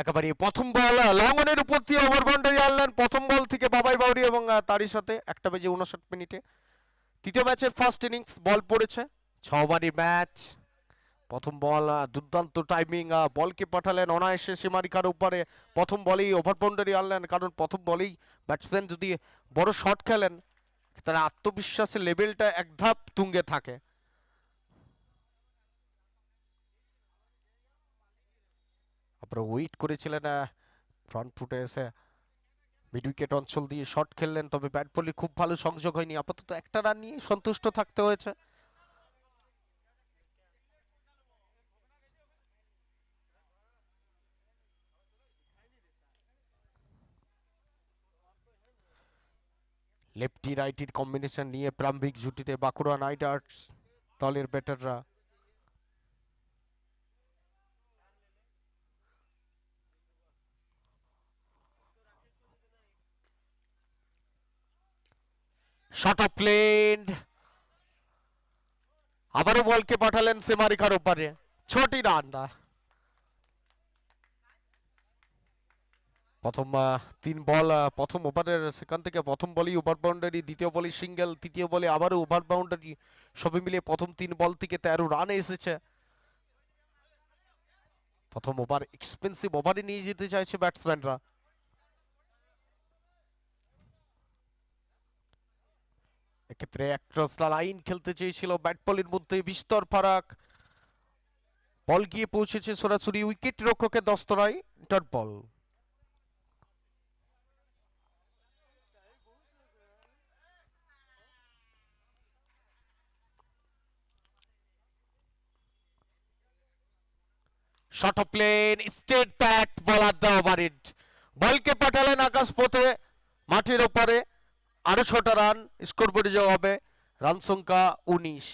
একেবারে প্রথম বল লঙ্ঘনের উপর দিয়ে ওভার বাউন্ডারি আনলেন প্রথম বল থেকে বাবাই বাউরি এবং তারই সাথে 1:59 তৃতীয় ম্যাচের ফার্স্ট ইনিংস বল পড়েছে 6 ওভারের ম্যাচ। প্রথম বল দুর্দান্ত টাইমিং, বলকে পাঠালেন অনায়াসে সীমারেখার উপরে, প্রথম বলেই ওভার বাউন্ডারি আনলেন। কারণ প্রথম বলেই ব্যাটসম্যান যদি বড় শট খেলেন তার আত্মবিশ্বাসের লেভেলটা এক ধাপ তুঙ্গে থাকে। আপনারা ওয়েট করেছিলেন ফ্রন্ট ফুটে এসে মিড উইকেট অঞ্চল দিয়ে শট খেললেন, তবে ব্যাট বলে খুব ভালো সংযোগ হয়নি। আপাতত একটা রান নিয়ে সন্তুষ্ট থাকতে হয়েছে। লেফটি রাইটির কম্বিনেশন নিয়ে প্রারম্ভিক জুটিতে বাঁকুড়া নাইট রাইডার্স দলের ব্যাটাররা। শট অফ প্লেন, আবারও বলকে পাঠালেন সীমারেখার ওপারে, 6টি রান। প্রথম 3 বল প্রথম ওভারের সেখান থেকে প্রথম বলেই ওভার বাউন্ডারি, দ্বিতীয় বলেই সিঙ্গেল, তৃতীয় বলে আবারও ওভার বাউন্ডারি, সবই মিলিয়ে প্রথম 3 বল থেকে 13 রান এসেছে। প্রথম ওভার এক্সপেন্সিভ ওভারে নিয়ে যেতে চাইছে ব্যাটসম্যানরা। এক্ষেত্রে অ্যাক্রস দ্য লাইন খেলতে চেয়েছিল, ব্যাট বলের মধ্যে বিস্তর ফারাক, বল গিয়ে পৌঁছেছে সরাসরি উইকেট রক্ষকের দস্তরায়, dot ball. Shot of plane, straight bat bowler the over, বলকে পাঠালেন আকাশ পথে মাঠের ওপারে, আরো 6টা রান স্কোরবোর্ডে যাওয়া হবে, রান সংখ্যা 19।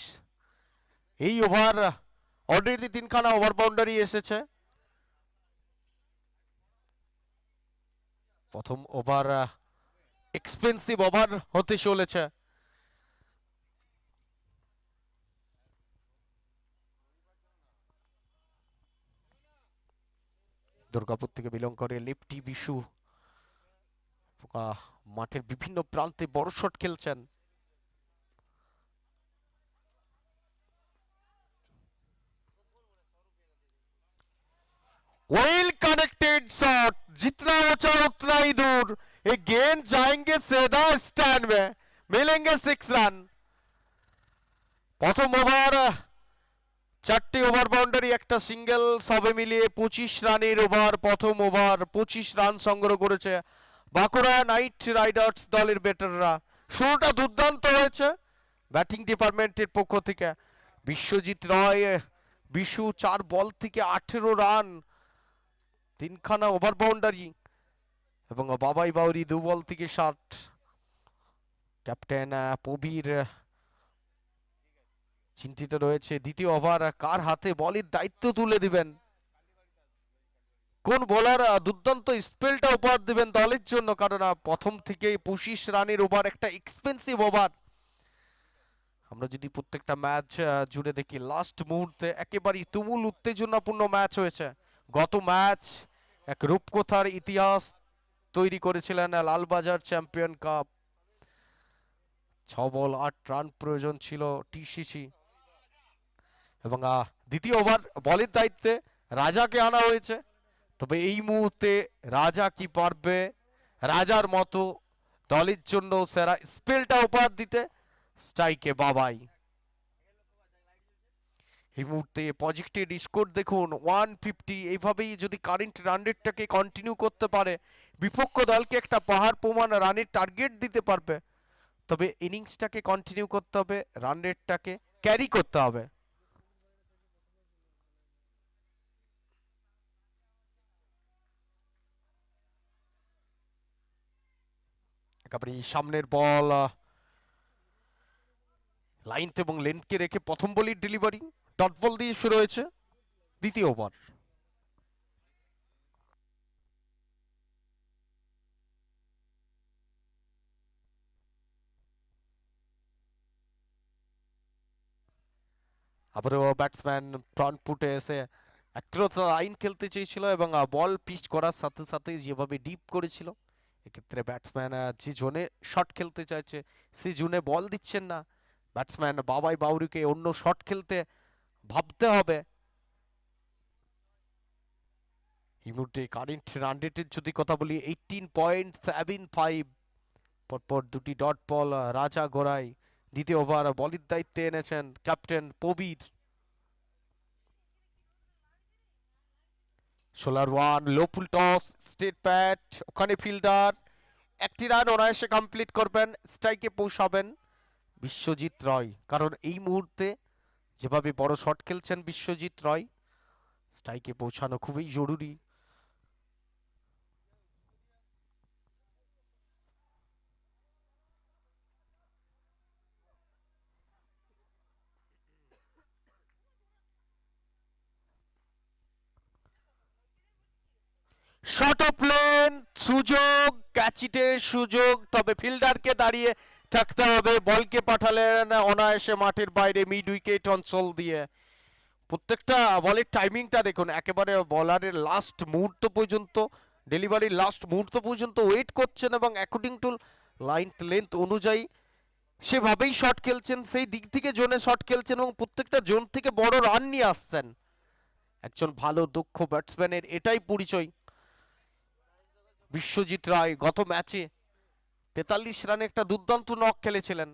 এই ওভার অলরেডি 3খানা ওভার বাউন্ডারি এসেছে। প্রথম ওভার এক্সপেন্সিভ ওভার হতে চলেছে। দুর্গাপুর থেকে বিলং করে লেফটি বিশু মাঠের বিভিন্ন প্রান্তে বড় শট খেলছেন। वेल कनेक्टेड शॉट, जितना ऊंचा उतना ही दूर, ये गेंद जाएंगे सीधा स्टैंड में, मिलेंगे 6 रन। प्रथम ओवर 4টি ওভার বাউন্ডারি, একটা সিঙ্গেল, সবে মিলিয়ে 25 রানের ওভার। প্রথম ওভার 25 রান সংগ্রহ করেছে বাঁকুড়া নাইট রাইডার্স দলের ব্যাটাররা। শুরুটা দুর্দান্ত হয়েছে ব্যাটিং ডিপার্টমেন্টের পক্ষ থেকে। বিশ্বজিৎ রয় বিশু 4 বল থেকে 18 রান, 3খানা ওভার বাউন্ডারি, এবং বাবাই বাউরি 2 বল থেকে 60। ক্যাপ্টেন প্রবীর চিন্তিত রয়েছে দ্বিতীয় ওভার কার হাতে বলের দায়িত্ব তুলে দিবেন, কোন বোলার দুর্দান্ত স্পেলটা উপহার দিবেন দলের জন্য। কারণ প্রথম থেকে 25 রানের ওভার একটা এক্সপেন্সিভ ওভার। আমরা যদি প্রত্যেকটা ম্যাচ জুড়ে দেখি, লাস্ট মুহূর্তে একেবারেই তুমুল উত্তেজনাপূর্ণ ম্যাচ হয়েছে। গত ম্যাচ এক রূপকথার ইতিহাস তৈরি করেছিলেন লালবাজার চ্যাম্পিয়ন কাপ। 6 বল 8 রান প্রয়োজন ছিল টিসিসি, এবং দ্বিতীয় ওভার বলের দায়িত্বে রাজাকে আনা হয়েছে। তবে এই মুহূর্তে রাজা কি পারবে রাজার মতো দলের জন্য সেরা স্পেলটা উপহার দিতে? স্ট্রাইকে বাবাই। এই মুহূর্তে প্রজেক্টেড স্কোর দেখুন 150। এইভাবেই যদি কারেন্ট রান রেটটাকে কন্টিনিউ করতে পারে, বিপক্ষ দলকে একটা পাহাড় প্রমাণ রানের টার্গেট দিতে পারবে। তবে ইনিংসটাকে কন্টিনিউ করতে হবে, রান রেটটাকে ক্যারি করতে হবে। একেবারে সামনের বল লাইন এবং লেন্থকে রেখে প্রথম বলের ডেলিভারি, ডট বল দিয়ে শুরু হয়েছে দ্বিতীয় ওভার। আবারও ব্যাটসম্যান ফ্রন্ট ফুটে এসে অ্যাক্রস লাইন খেলতে চেয়েছিল এবং বল পিচ করার সাথে সাথে যেভাবে ডিপ করেছিল, এক্ষেত্রে ব্যাটসম্যান যে জোনে শট খেলতে চাইছে সেই জোনে বল দিচ্ছেন না। ব্যাটসম্যান বাবাই বাউরিকে অন্য শট খেলতে ভাবতে হবে। এই মুহূর্তে কারেন্ট রান রেটের যদি কথা বলি 18.75, পরপর দুটি ডট বল রাজা গোড়াই। দ্বিতীয় ওভার বলের দায়িত্বে এনেছেন ক্যাপ্টেন প্রবীর। সোলার ওয়ান, লো ফুল টস, স্ট্রেট প্যাট, ওখানে ফিল্ডার, একটি রান অনায়াসে কমপ্লিট করবেন, স্ট্রাইকে পৌঁছাবেন বিশ্বজিৎ রয়। কারণ এই মুহূর্তে যেভাবে বড় শট খেলছেন বিশ্বজিৎ রয়, স্ট্রাইকে পৌঁছানো খুবই জরুরি। শর্ট অফ লেন, সুযোগ, ক্যাচিটের সুযোগ, তবে ফিল্ডারকে দাঁড়িয়ে থাকতে হবে। বলকে পাঠালেন অনায়াসে মাঠের বাইরে মিড উইকেট অঞ্চল দিয়ে। প্রত্যেকটা বলের টাইমিংটা দেখুন, একেবারে বলারের লাস্ট মুহূর্ত পর্যন্ত, ডেলিভারির লাস্ট মুহূর্ত পর্যন্ত ওয়েট করছেন এবং অ্যাকর্ডিং টু লাইন লেন্থ অনুযায়ী সেভাবেই শট খেলছেন, সেই দিক থেকে জোনে শট খেলছেন এবং প্রত্যেকটা জোন থেকে বড় রান নিয়ে আসছেন। একজন ভালো দক্ষ ব্যাটসম্যানের এটাই পরিচয়। বিশ্বজিৎ রায় গত ম্যাচে 43 রানে একটা দুর্দান্ত নক খেলেছিলেন।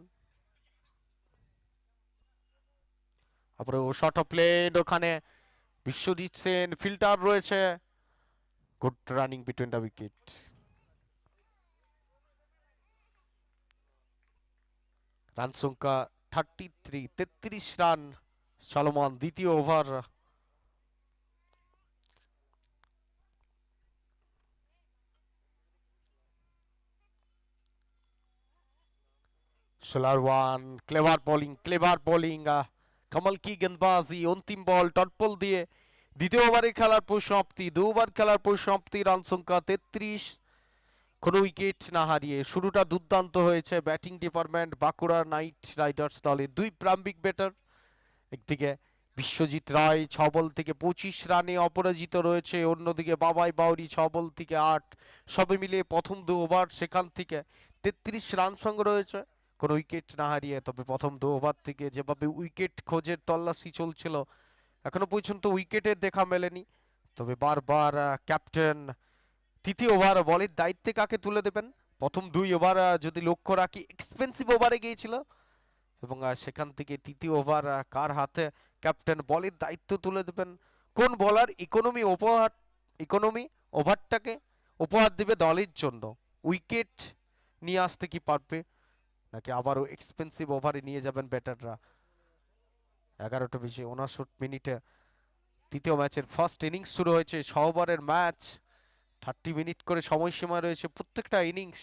তারপরে ও শট অফ প্লেন, ওখানে বিশ্বজিৎ সেন ফিল্টার রয়েছে। Good running between the wicket. Run সংখ্যা 33, 33 রান চলমান দ্বিতীয় over. Solar one, clever bowling, কমল কি গেন্দবাজি, অন্তিম বল ডট বল দিয়ে দ্বিতীয় ওভারের খেলার পরিসমাপ্তি। 2 ওভার খেলার পরিসমাপ্তি, রান সংখ্যা 33, কোনো উইকেট না হারিয়ে। শুরুটা দুর্দান্ত হয়েছে batting department Bankura Knight Riders দলের দুই প্রারম্ভিক ব্যাটার। একদিকে বিশ্বজিৎ রায় 6 বল থেকে 25 রানে অপরাজিত রয়েছে, অন্যদিকে বাবাই বাউরি 6 বল থেকে 8। সবে মিলিয়ে প্রথম 2 ওভার সেখান থেকে 33 রান সংগ্রহ রয়েছে, কোনো উইকেট না হারিয়ে। তবে প্রথম 2 ওভার থেকে যেভাবে উইকেট খোঁজের তল্লাশি চলছিল, এখনো পর্যন্ত উইকেটের দেখা মেলেনি। তবে বারবার ক্যাপ্টেন তৃতীয় ওভার বলের দায়িত্বে কাকে তুলে দেবেন। প্রথম 2 ওভার যদি লক্ষ্য রাখি এক্সপেন্সিভ ওভারে গিয়েছিল এবং সেখান থেকে তৃতীয় ওভার কার হাতে ক্যাপ্টেন বলের দায়িত্ব তুলে দেবেন, কোন বলার ইকোনমি ওভারটাকে উপহার দেবে দলের জন্য, উইকেট নিয়ে আসতে কি পারবে নাকি আবারও এক্সপেন্সিভ ওভারে নিয়ে যাবেন ব্যাটাররা। 11:59 তৃতীয় ম্যাচের ফার্স্ট ইনিংস শুরু হয়েছে। 6 ওভারের ম্যাচ, 30 মিনিট করে সময়সীমা রয়েছে প্রত্যেকটা ইনিংস।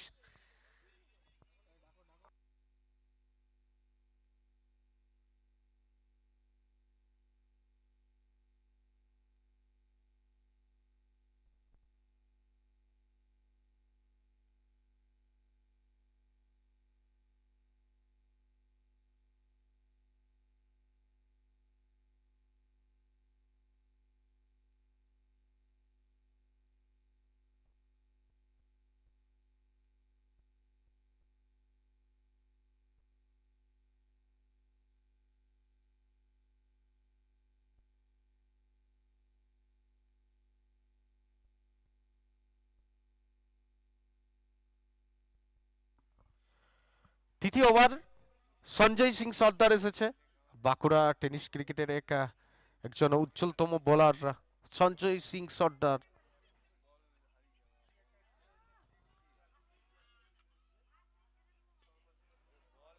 তৃতীয় ওভার সঞ্জয় সিং সর্দার এসেছে, বাঁকুড়া টেনিস ক্রিকেটের একজন উজ্জ্বলতম বোলার সঞ্জয় সিং সর্দার।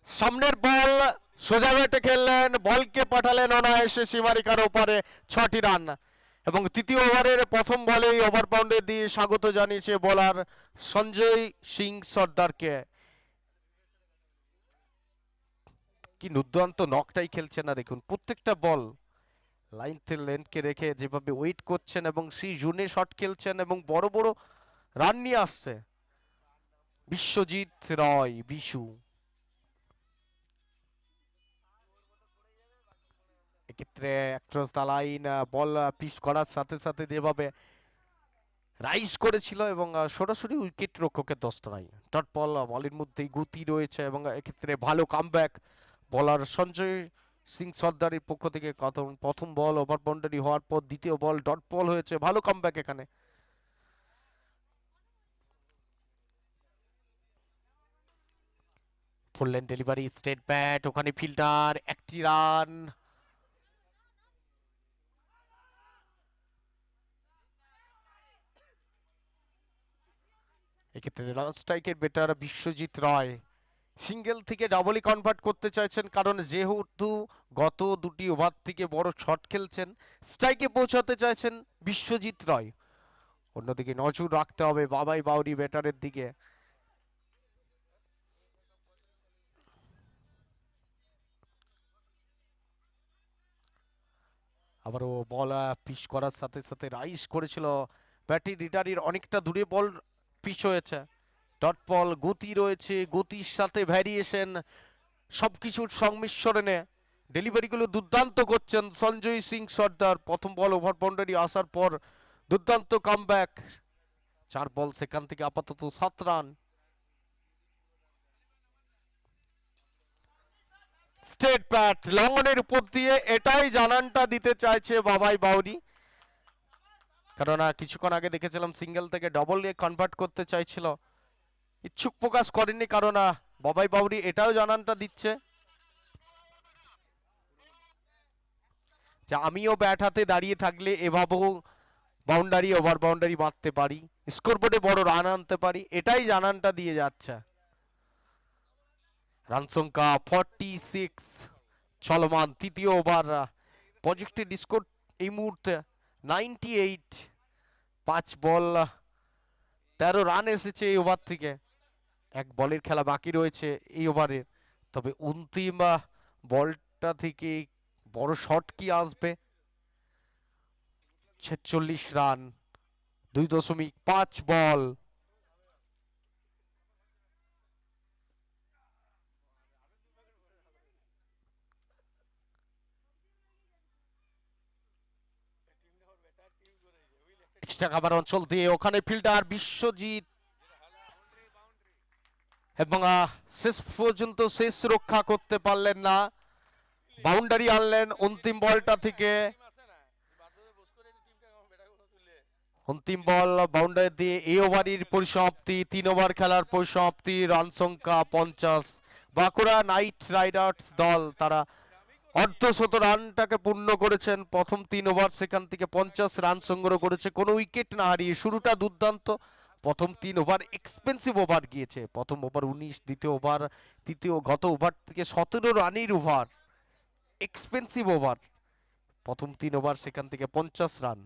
সামনের বল সোজা ব্যাটে খেললেন, বলকে পাঠালেন অনায়াসে সীমারেখার ওপারে, 6টি রান। এবং তৃতীয় ওভারের প্রথম বলেই ওভার বাউন্ডারি দিয়ে স্বাগত জানিয়েছে বোলার সঞ্জয় সিং সর্দারকে। কি দুর্দান্ত নকটাই খেলছেন না দেখুন, প্রত্যেকটা বল লেন্থকে রেখে যেভাবে ওয়েট করছেন এবং সেই জোনে শট খেলছেন এবং বড় বড় রান নিয়ে আসছে বিশ্বজিৎ রয় বিশু। এক্ষেত্রে across the line ball pitch করার সাথে সাথে যেভাবে রাইজ করেছিল এবং সরাসরি উইকেট রক্ষকের দস্ত নাই। ডট বল, বলের মধ্যেই গতি রয়েছে এবং এক্ষেত্রে ভালো কামব্যাক বলার সঞ্জয় সিং সর্দারের পক্ষ থেকে। প্রথম বল ওভার বাউন্ডারি হওয়ার পর দ্বিতীয় বল ডট বল হয়েছে, ভালো কামব্যাক এখানে। ফুল লেন ডেলিভারি, স্ট্রেট ব্যাট, ওখানে ফিল্ডার, একটি রান। এক্ষেত্রে নন স্ট্রাইকের বেটার বিশ্বজিৎ রয় সিঙ্গেল থেকে ডাবলই কনভার্ট করতে চাইছেন, কারণ যেহেতু গত দুটি ওভার থেকে বড় শট খেলছেন, স্ট্রাইকে পৌঁছাতে চাইছেন বিশ্বজিৎ রয়। অন্যদিকে নজর রাখতে হবে বাবাই বাউরি ব্যাটারের দিকে। আবারও বল পিচ করার সাথে সাথে রাইজ করেছিল ব্যাটি রিটারির, অনেকটা দূরে বল পিচ হয়েছে। ডট বল, গতি রয়েছে, গতির সাথে ভ্যারিয়েশন, সবকিছুর সংমিশ্রণে ডেলিভারিগুলো দুর্দান্ত করছেন সঞ্জয় সিং সর্দার। প্রথম বল ওভার বাউন্ডারি আসার পর দুর্দান্ত কামব্যাক। 4 বল সেখান থেকে আপাতত 7 রান। স্ট্রেট ব্যাট লঙ্ঘনের উপর দিয়ে এটাই জানানটা দিতে চাইছে বাবাই বাউরি, কারণ কিছুক্ষণ আগে দেখেছিলাম সিঙ্গেল থেকে ডবল এ কনভার্ট করতে চাইছিল, ইচ্ছুক প্রকাশ করেনি, কারণ বাবাই বাউরি এটাও জানানটা দিচ্ছে যে আমিও ব্যাট হাতে দাঁড়িয়ে থাকলে এভাবেও বাউন্ডারি ওভার বাউন্ডারি মারতে পারি, স্কোরবোর্ডে বড় রান আনতে পারি, এটাই জানানটা দিয়ে যাচ্ছে। রান সংখ্যা 46 চলমান, তৃতীয় ওভার। প্রজেক্টেড স্কোর এই মুহূর্তে 98। 5 বল 13 রান এসেছে এই ওভার থেকে। 1 বলের খেলা বাকি রয়েছে এই ওভারের, তবে অন্তিম বলটা থেকে বড় শট কি আসবে? 46 রান, 2.5 বল। এক্সট্রা কাভার অঞ্চল দিয়ে ওখানে ফিল্ডার বিশ্বজিৎ, এবং শেষ পর্যন্ত শেষ রক্ষা করতে পারলেন না, বাউন্ডারি আনলেন অন্তিম বলটা থেকে। অন্তিম বল বাউন্ডারি দিয়ে এই ওভারের পরিসমাপ্তি, 3 ওভার খেলার পরিসমাপ্তি। রান সংখ্যা 50। বাঁকুড়া নাইট রাইডার্স দল তারা অর্ধশত রানটাকে পূর্ণ করেছেন প্রথম 3 ওভার, সেখান থেকে 50 রান সংগ্রহ করেছে কোনো উইকেট না হারিয়ে। শুরুটা দুর্দান্ত, প্রথম 3 ওভার এক্সপেন্সিভ ওভার গিয়েছে। প্রথম ওভার 19, দ্বিতীয় ওভার, তৃতীয় গত ওভার থেকে 17 রানের ওভার, এক্সপেন্সিভ ওভার। প্রথম 3 ওভার সেখান থেকে 50 রান।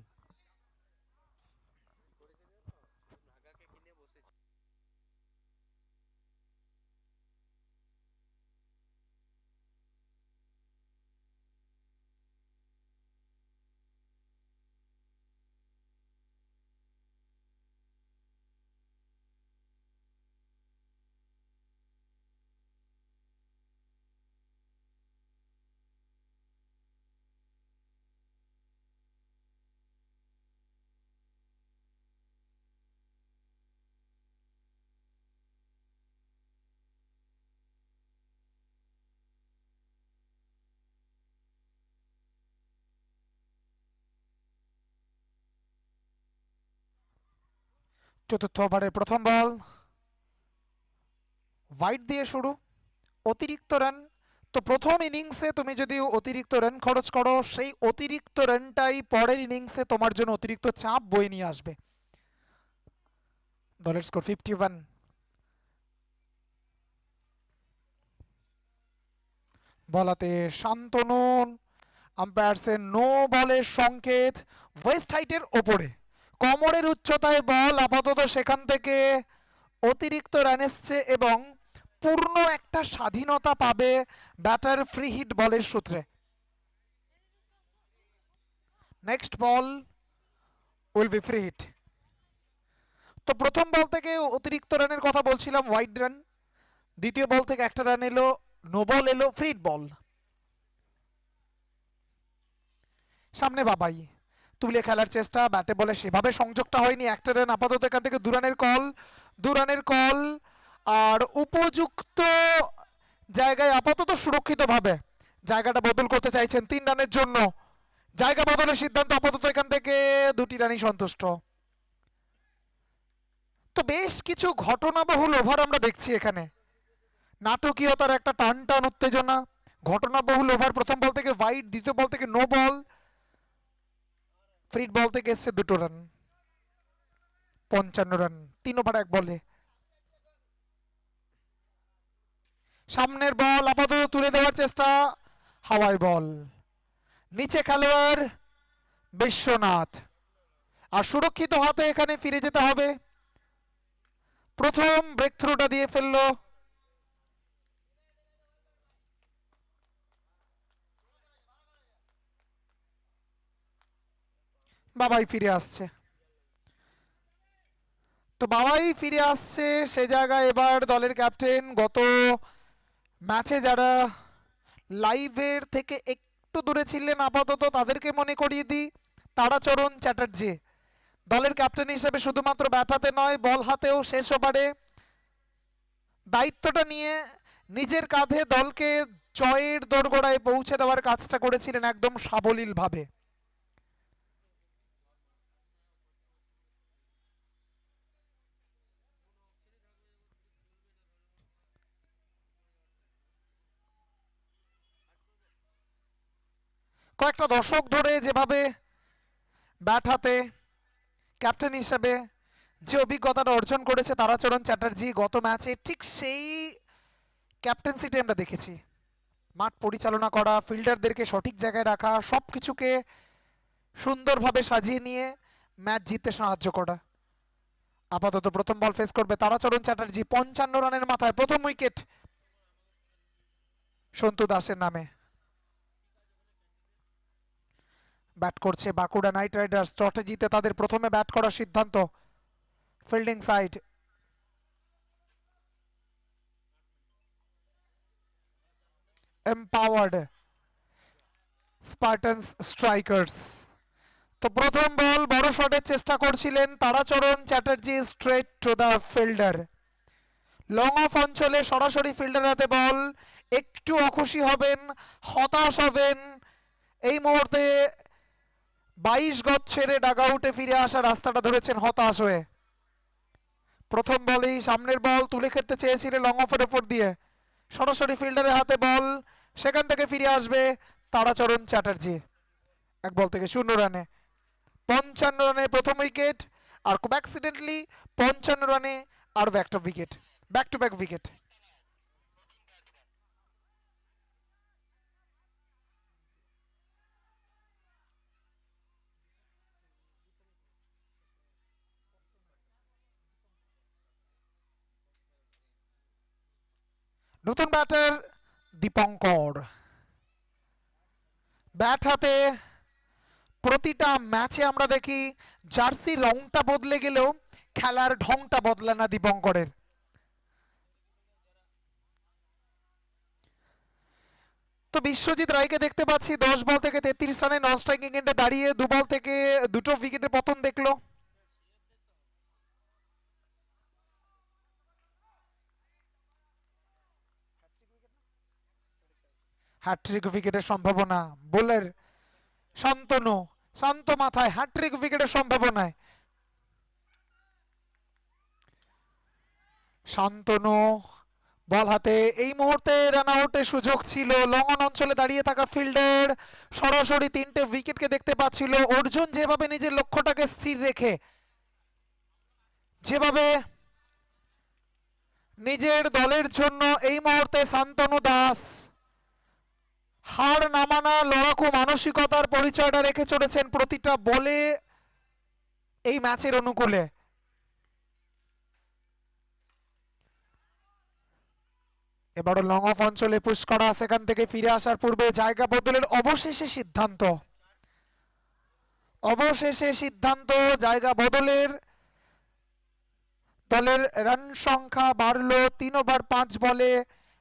চতুর্থ ওভারের প্রথম বল ওয়াইড দিয়ে শুরু, অতিরিক্ত রান। তো প্রথম ইনিংসে তুমি যদি অতিরিক্ত রান খরচ করো, সেই অতিরিক্ত রানটাই পরের ইনিংসে তোমার জন্য অতিরিক্ত চাপ বয়ে নিয়ে আসবে। দলের স্কোর 51। বলাতে শান্তনু, আম্পায়ার্সের নো বলের সংকেত। ওয়েস্ট হাইটের ওপরে কোমরের উচ্চতায় বল, আপাতত সেখান থেকে অতিরিক্ত রান এসছে এবং পূর্ণ একটা স্বাধীনতা পাবে ব্যাটার ফ্রি হিট বলের সূত্রে। Next ball will be free hit. তো প্রথম বল থেকে অতিরিক্ত রানের কথা বলছিলাম, ওয়াইড রান। দ্বিতীয় বল থেকে একটা রান এলো, নো বল এলো, ফ্রি হিট বল। সামনে বাবাই তুলে খেলার চেষ্টা, ব্যাটে বলে সেভাবে সংযোগটা হয়নি। একটা রান আপাতত এখান থেকে 2 রানের কল, 2 রানের কল। আর উপযুক্ত জায়গায় আপাতত সুরক্ষিতভাবে জায়গাটা বদল করতে চাইছেন 3 রানের জন্য। জায়গা বদলের সিদ্ধান্ত আপাতত এখান থেকে 2টি রানই সন্তুষ্ট। তো বেশ কিছু ঘটনাবহুল ওভার আমরা দেখছি এখানে, নাটকীয়তার একটা টান টান উত্তেজনা, ঘটনাবহুল ওভার। প্রথম বল থেকে ওয়াইড, দ্বিতীয় বল থেকে নো বল, ফ্রিড বল থেকে এসছে 2 রান, 55 রান 3 ওভার 1 বলে। সামনের বল আপাতত তুলে দেওয়ার চেষ্টা, হাওয়াই বল, নিচে খেলোয়াড় বিশ্বনাথ। আর সুরক্ষিত হাতে এখানে ফিরে যেতে হবে। প্রথম ব্রেক থ্রুটা দিয়ে ফেললো বাবাই ফিরে আসছে। তো বাবাই ফিরে আসছে সে জায়গায় এবার দলের ক্যাপ্টেন, গত ম্যাচে যারা লাইভের থেকে একটু দূরে ছিলেন আপাতত তাদেরকে মনে করিয়ে দিই, তারাচরণ চ্যাটার্জি দলের ক্যাপ্টেন হিসেবে শুধুমাত্র ব্যাট হাতে নয় বল হাতেও শেষ ওভারে দায়িত্বটা নিয়ে নিজের কাঁধে দলকে জয়ের দোরগোড়ায় পৌঁছে দেওয়ার কাজটা করেছিলেন একদম সাবলীলভাবে। কয়েকটা দশক ধরে যেভাবে ব্যাট হাতে ক্যাপ্টেন হিসেবে যে অভিজ্ঞতাটা অর্জন করেছে তারাচরণ চ্যাটার্জি, গত ম্যাচে ঠিক সেই ক্যাপ্টেন্সিটি আমরা দেখেছি। মাঠ পরিচালনা করা, ফিল্ডারদেরকে সঠিক জায়গায় রাখা, সব কিছুকে সুন্দরভাবে সাজিয়ে নিয়ে ম্যাচ জিততে সাহায্য করা। আপাতত প্রথম বল ফেস করবে তারাচরণ চ্যাটার্জি, 55 রানের মাথায় প্রথম উইকেট সন্তু দাসের নামে। ব্যাট করছে বাঁকুড়া নাইট রাইডার্স, স্ট্র্যাটেজিতে তাদের প্রথমে ব্যাট করার সিদ্ধান্ত। Fielding side Empowered Spartans Strikers. তো প্রথম বল বড় শটের চেষ্টা করছিলেন Tarachoran Chatterjee, straight to the fielder. Long off অঞ্চলে সরাসরি ফিল্ডার হাতে বল, একটু অখুশি হবেন, হতাশ হবেন। এই মুহূর্তে 22 গজ ছেড়ে ডাগআউটে ফিরে আসা রাস্তাটা ধরেছেন হতাশ হয়ে। প্রথম বলেই সামনের বল তুলে খেলতে চেয়েছিলেন লং অফের ওপর দিয়ে, সরাসরি ফিল্ডারের হাতে বল, সেখান থেকে ফিরে আসবে তারাচরণ চ্যাটার্জি। 1 বল থেকে 0 রানে 55 রানে প্রথম উইকেট, আর খুব অ্যাক্সিডেন্টলি 55 রানে আর ব্যাক টু ব্যাক উইকেট। নতুন ব্যাটার দীপঙ্কর, ব্যাট হাতে প্রতিটা ম্যাচে আমরা দেখি জার্সি রংটা বদলে গেলেও খেলার ঢংটা বদলে না দীপঙ্করের। তো বিশ্বজিৎ রায়কে দেখতে পাচ্ছি 10 বল থেকে 33 রানে নন স্ট্রাইকিং এন্ডে দাঁড়িয়ে 2 বল থেকে 2টো উইকেটের পতন দেখলো। হ্যাট্রিক উইকেটের সম্ভাবনা, বোলার শান্তনু শান্ত মাথায় হ্যাট্রিক উইকেটের সম্ভাবনায়। শান্তনু বল হাতে, এই মুহূর্তে রান আউটের সুযোগ ছিল। লং অন অঞ্চলে দাঁড়িয়ে থাকা ফিল্ডার সরাসরি 3টে উইকেটকে দেখতে পাচ্ছিল। অর্জুন যেভাবে নিজের লক্ষ্যটাকে স্থির রেখে, যেভাবে নিজের দলের জন্য এই মুহূর্তে শান্তনু দাস হার না মানা লড়াকু মানসিকতার পরিচয়টা রেখে চলেছেন প্রতিটা বলে এই ম্যাচের অনুকূলে। এবারও লং অফ অঞ্চলে পুশ করা, সেখান থেকে ফিরে আসার পূর্বে জায়গা বদলের অবশেষে সিদ্ধান্ত জায়গা বদলের। দলের রান সংখ্যা বাড়লো, 3 ওভার 5 বলে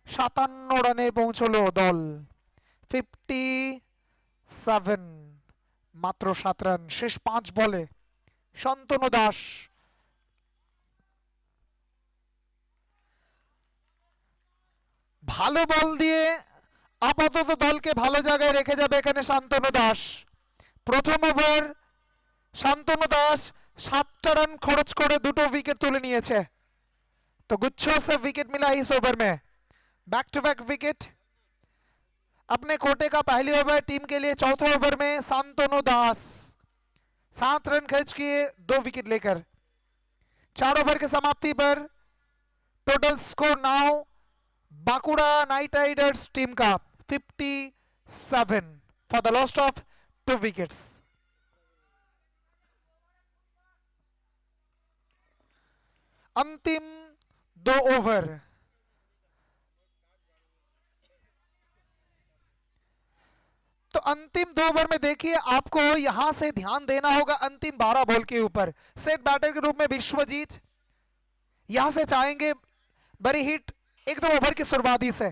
57 রানে পৌঁছলো দল। 57 মাত্র 7 রান শেষ 5 বলে। শান্তনু দাস ভালো বল দিয়ে আপাতত দলকে ভালো জায়গায় রেখে যাবে এখানে শান্তনু দাস। প্রথম ওভার শান্তনু দাস 7টা রান খরচ করে 2টো উইকেট তুলে নিয়েছে। तो गुच्छों से विकेट मिला इस ओवर में, बैक टू बैक विकेट अपने कोटे का पहली ओवर टीम के लिए। चौथे ओवर में शांतनु दास 7 रन खर्च किए 2 विकेट लेकर। 4 ओवर की समाप्ति पर total score now Bankura Knight Riders team का 57 for the loss of 2 wickets. अंतिम 2 ओवर तो अंतिम 2 ओवर में देखिए आपको यहां से ध्यान देना होगा अंतिम 12 बॉल के ऊपर। सेट बैटर के रूप में विश्वजीत यहां से चाहेंगे बड़ी हिट एकदम ओवर की शुरुआती से।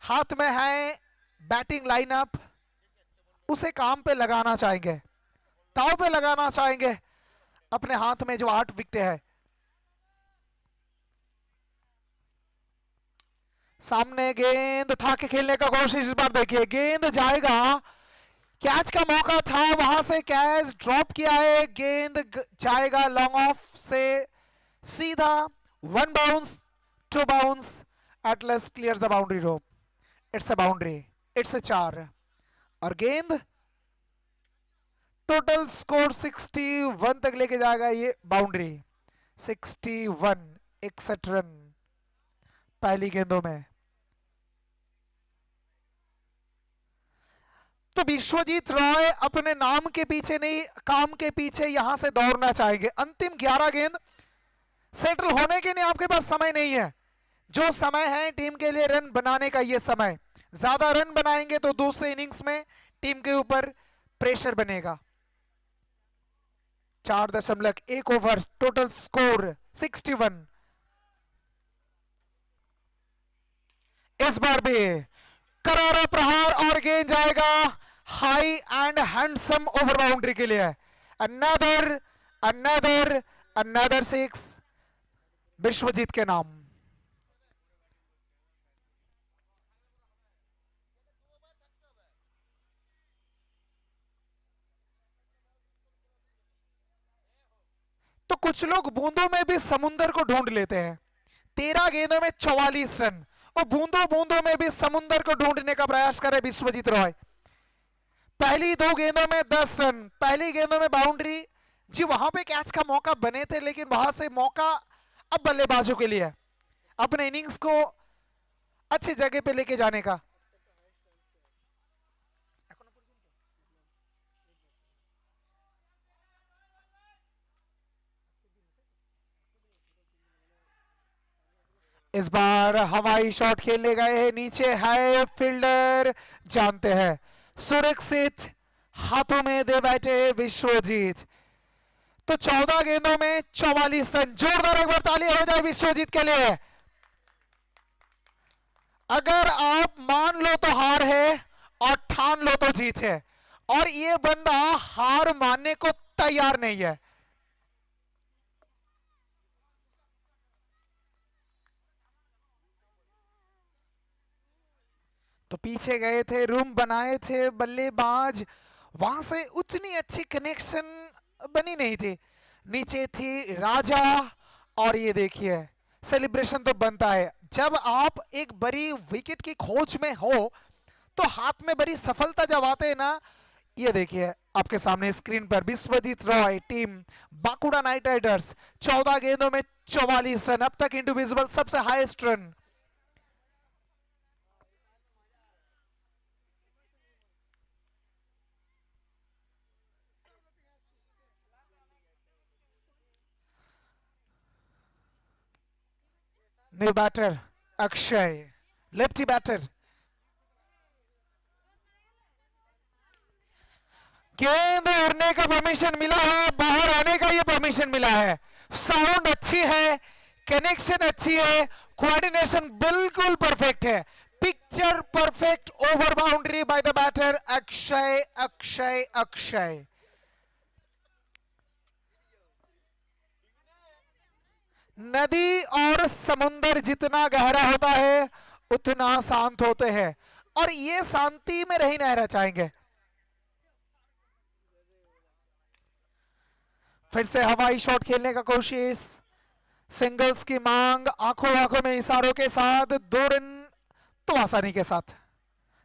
हाथ में है बैटिंग लाइनअप, उसे काम पे लगाना चाहेंगे, ताव पे लगाना चाहेंगे अपने हाथ में जो 8 विकेट है। सामने गेंद उठा के खेलने का कोशिश, इस बार देखिए गेंद जाएगा, कैच का मौका था वहां से कैच ड्रॉप किया है, गेंद जाएगा लॉन्ग ऑफ से सीधा 1 bounce 2 bounce Atlas clears the boundary rope. It's a boundary, it's a 4 और गेंद टोटल स्कोर 61 तक लेके जाएगा ये बाउंड्री। 61 61 रन पहली गेंदों में। तो विश्वजीत रॉय अपने नाम के पीछे नहीं काम के पीछे यहां से दौड़ना चाहेंगे। अंतिम 11 गेंद सेटल होने के लिए आपके पास समय नहीं है। जो समय है टीम के लिए रन बनाने का, ये समय ज्यादा रन बनाएंगे तो दूसरे इनिंग्स में टीम के ऊपर प्रेशर बनेगा। 4.1 ओवर टोटल स्कोर 61। इस बार भी करारा प्रहार और गेंद जाएगा high and handsome over boundary के लिए। अनदर अनदर अनदर 6 विश्वजीत के नाम। तो कुछ लोग बूंदों में भी समुंदर को ढूंढ लेते हैं। 13 गेंदों में 44 रन और बूंदों बूंदों में भी समुंदर को ढूंढने का प्रयास करे विश्वजीत रॉय। पहली 2 गेंदों में 10 रन, पहली गेंदों में बाउंड्री जी, वहां पे कैच का मौका बने थे लेकिन वहां से मौका अब बल्लेबाजों के लिए अपने इनिंग्स को अच्छी जगह पे लेके जाने का। इस बार हवाई शॉट खेलने गए हैं, नीचे है फील्डर, जानते हैं सुरक्षित हाथों में दे बैठे विश्वजीत। तो 14 गेंदों में 44 रन। जोरदार एक बार ताली हो जाए विश्वजीत के लिए। अगर आप मान लो तो हार है और ठान लो तो जीत है, और ये बंदा हार मानने को तैयार नहीं है। तो पीछे गए थे, रूम बनाए थे बल्लेबाज, वहां से उतनी अच्छी कनेक्शन बनी नहीं थी। नीचे थी राजा और ये देखिए सेलिब्रेशन तो बनता है जब आप एक बड़ी विकेट की खोज में हो, तो हाथ में बड़ी सफलता जब आते हैं ना। ये देखिए आपके सामने स्क्रीन पर Vishwajit Roy team Bankura Knight Riders 14 गेंदों में 44 रन, अब तक इंडिविजुअल सबसे highest run. New batter Akshay, lefty batter. गेंद उड़ने का परमिशन मिला है, बाहर आने का ये परमिशन मिला है। साउंड अच्छी है, कनेक्शन अच्छी है, कोऑर्डिनेशन बिल्कुल परफेक्ट है। picture perfect over boundary by the batter Akshay. नदी और समुंदर जितना गहरा होता है उतना शांत होते हैं, और ये शांति में नहीं रहना चाहेंगे। फिर से हवाई शॉट खेलने का कोशिश, सिंगल्स की मांग, आंखों आंखों में इशारों के साथ 2 रन तो आसानी के साथ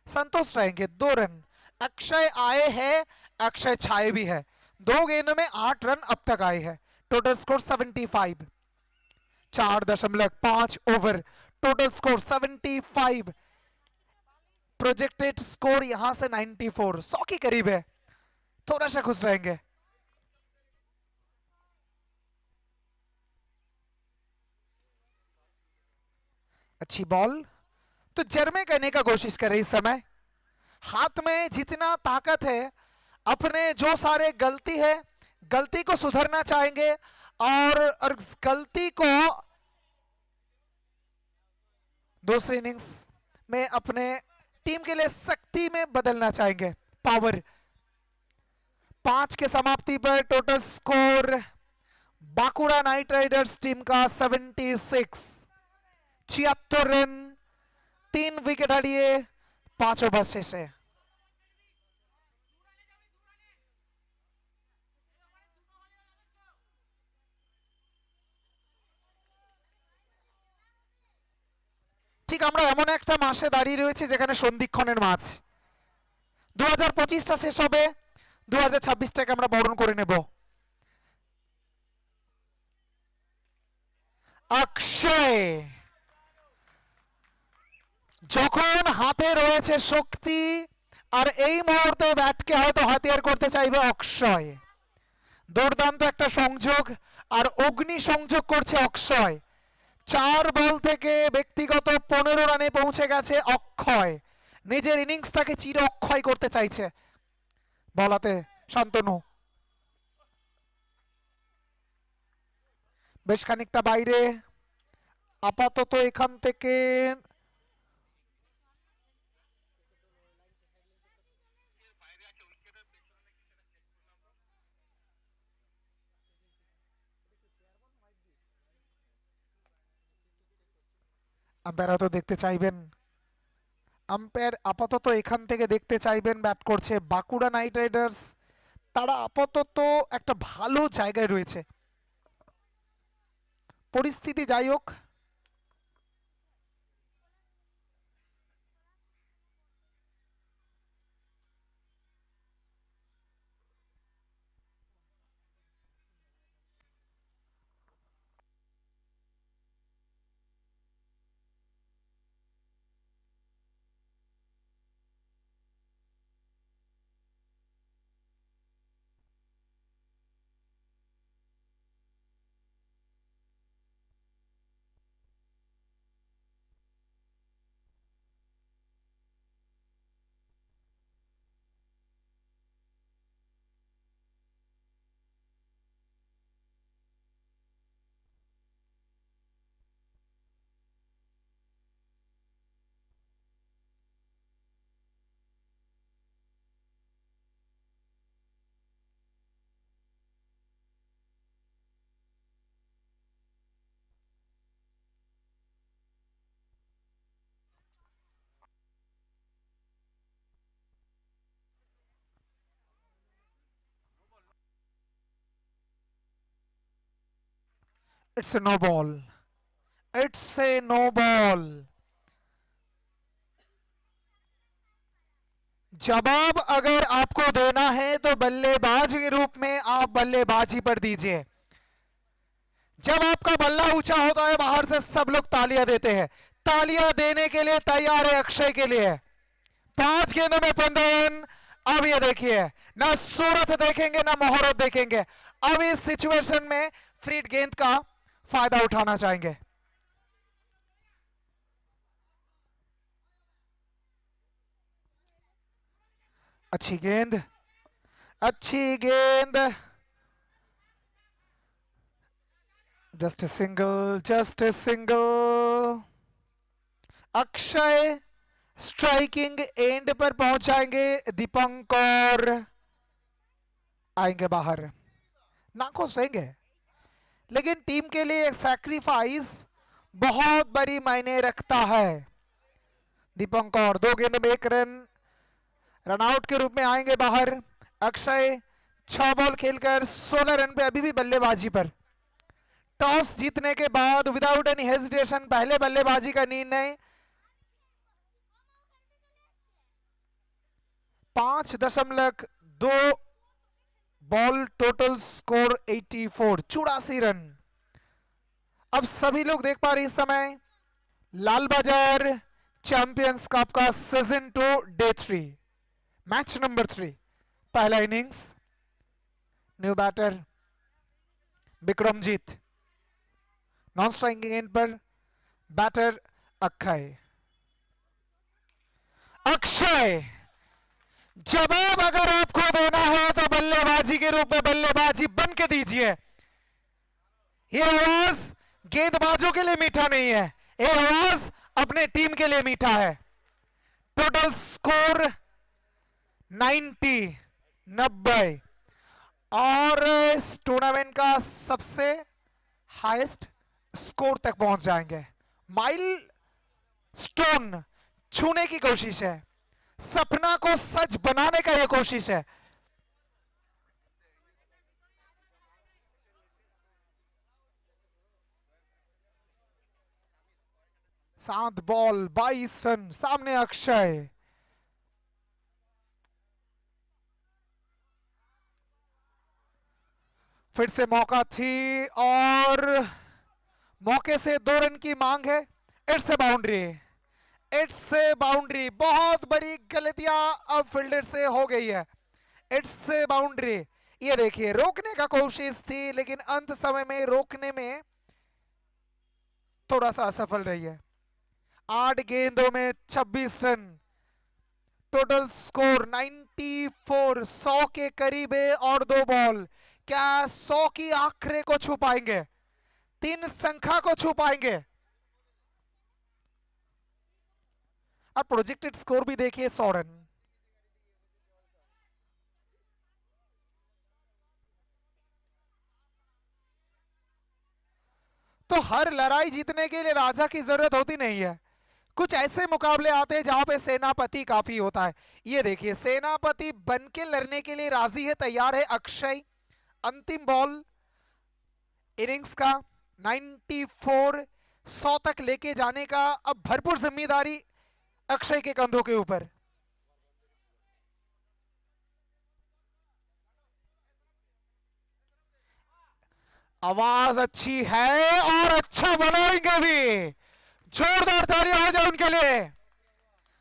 संतुष्ट रहेंगे। 2 रन अक्षय आए हैं, अक्षय छाए भी है। 2 गेंदों में 8 रन अब तक आए हैं। Total score 75, 4.5 over, total score 75। Projected score यहां से 94, 100 के करीब है। थोड़ा सा खुश रहेंगे। अच्छी बॉल, तो जर्मे करने का कोशिश कर रही इस समय। हाथ में जितना ताकत है, अपने जो सारे गलती है, गलती को सुधरना चाहेंगे और गलती को दूसरी इनिंग्स में अपने टीम के लिए शक्ति में बदलना चाहेंगे, पावर। 5 के समाप्ति पर total score Bankura Knight Riders team का 76, 76 रन, 3 विकेट हड़िए, 5 ओवर शेष है। ঠিক আমরা এমন একটা মাসে দাঁড়িয়ে রয়েছে যেখানে সন্ধিক্ষণের মাঝ। 2025টা শেষ হবে, 2026টাকে আমরা বরণ করে নেব। অক্ষয় যখন হাতে রয়েছে শক্তি, আর এই মুহূর্তে ব্যাটকে হয়তো হাতিয়ার করতে চাইবে অক্ষয়। দুর্দান্ত একটা সংযোগ, আর অগ্নি সংযোগ করছে অক্ষয়। 4 বল থেকে ব্যক্তিগত 15 রানে পৌঁছে গেছে অক্ষয়। নিজের ইনিংসটাকে চির অক্ষয় করতে চাইছে বলাতে শান্তনু। বেশ খানিকটা বাইরে, আপাতত এখান থেকে আম্পায়ার তো দেখতে চাইবেন, আম্পায়ার আপাতত এখান থেকে দেখতে চাইবেন ব্যাট করছে বাঁকুড়া নাইট রাইডার্স। তারা আপাতত একটা ভালো জায়গায় রয়েছে। পরিস্থিতি যাই হোক, it's a no ball, it's a no ball. जवाब अगर आपको देना है तो बल्लेबाज के रूप में आप बल्लेबाजी पर दीजिए। जब आपका बल्ला ऊंचा होता है, बाहर से सब लोग तालियां देते हैं। तालियां देने के लिए तैयार है अक्षय के लिए। 5 गेंदों में 15 रन। अब ये देखिए, ना सूरत देखेंगे ना मोहरत देखेंगे। अब इस सिचुएशन में फ्रीड गेंद का फायदा उठाना चाहेंगे। अच्छी गेंद, अच्छी गेंद, just a single, just a single. Akshay striking end पर पहुंच जाएंगे दीपंकर, आएंगे बाहर, नाखुश रहेंगे, लेकिन टीम के लिए सैक्रिफाइस बहुत बड़ी मायने रखता है। दीपंकर 2 गेंदों में 1 रन, रनआउट के रूप में आएंगे बाहर। अक्षय 6 बॉल खेलकर 16 रन पे अभी भी बल्लेबाजी पर। टॉस जीतने के बाद विदाउट एनी हेजिटेशन पहले बल्लेबाजी का निर्णय 5.2 बॉल, टोटल स्कोर 84, 84 रन। अब सभी लोग देख पा रहे इस समय लाल बाजार चैंपियंस कप का सीजन 2 डे 3 मैच नंबर 3, पहला innings. New batter Vikramjit, non striking end पर बैटर अक्षय। अक्षय, जवाब अगर आपको देना है तो बल्लेबाजी के रूप में बल्लेबाजी बन के दीजिए। ये आवाज गेंदबाजों के लिए मीठा नहीं है, ये आवाज अपने टीम के लिए मीठा है। टोटल स्कोर 90 और इस टूर्नामेंट का सबसे हाईएस्ट स्कोर तक पहुंच जाएंगे। माइल स्टोन छूने की कोशिश है, सपना को सच बनाने का यह कोशिश है। सात बॉल 22 रन, सामने अक्षय। फिर से मौका थी और मौके से 2 रन की मांग है। It's a boundary, it's a boundary. बहुत बड़ी गलतियां अब फील्डर से हो गई है। It's a boundary. ये देखिए, रोकने का कोशिश थी लेकिन अंत समय में रोकने में थोड़ा सा असफल रही है। 8 गेंदों में 26 रन, टोटल स्कोर 94, 100 के करीब है और 2 बॉल। क्या 100 की आखिरी को छू पाएंगे? 3 संख्या को छू पाएंगे? अब प्रोजेक्टेड स्कोर भी देखिए 100 रन। तो हर लड़ाई जीतने के लिए राजा की जरूरत होती नहीं है। कुछ ऐसे मुकाबले आते हैं जहां पे सेनापति काफी होता है। ये देखिए, सेनापति बन के लड़ने के लिए राजी है, तैयार है अक्षय। अंतिम बॉल इनिंग्स का 94, 100 तक लेके जाने का अब भरपूर जिम्मेदारी अक्षय के कंधों के ऊपर। आवाज अच्छी है और अच्छा बनाएंगे भी। जोरदार तालियां हो जाए उनके लिए।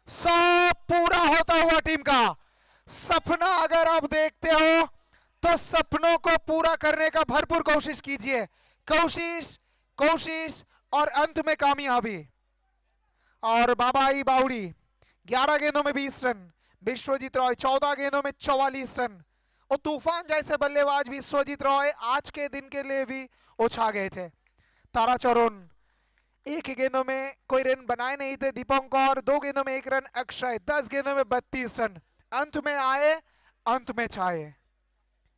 100 पूरा होता हुआ टीम का सपना अगर आप देखते हो तो सपनों को पूरा करने का भरपूर कोशिश कीजिए। कोशिश कोशिश और अंत में कामयाबी। और बाबाई बाउड़ी 11 गेंदों में 20 रन, विश्वजीत रॉय 14 गेंदों में 44 रन। और तूफान जैसे बल्लेबाज विश्वजीत रॉय आज के दिन के लिए भी उछा गए थे। ताराचरण 1 गेंदों में कोई रन बनाए नहीं थे। दीपंकर 2 गेंदों में 1 रन। अक्षय 10 गेंदों में 32 रन। अंत में आए, अंत में छाए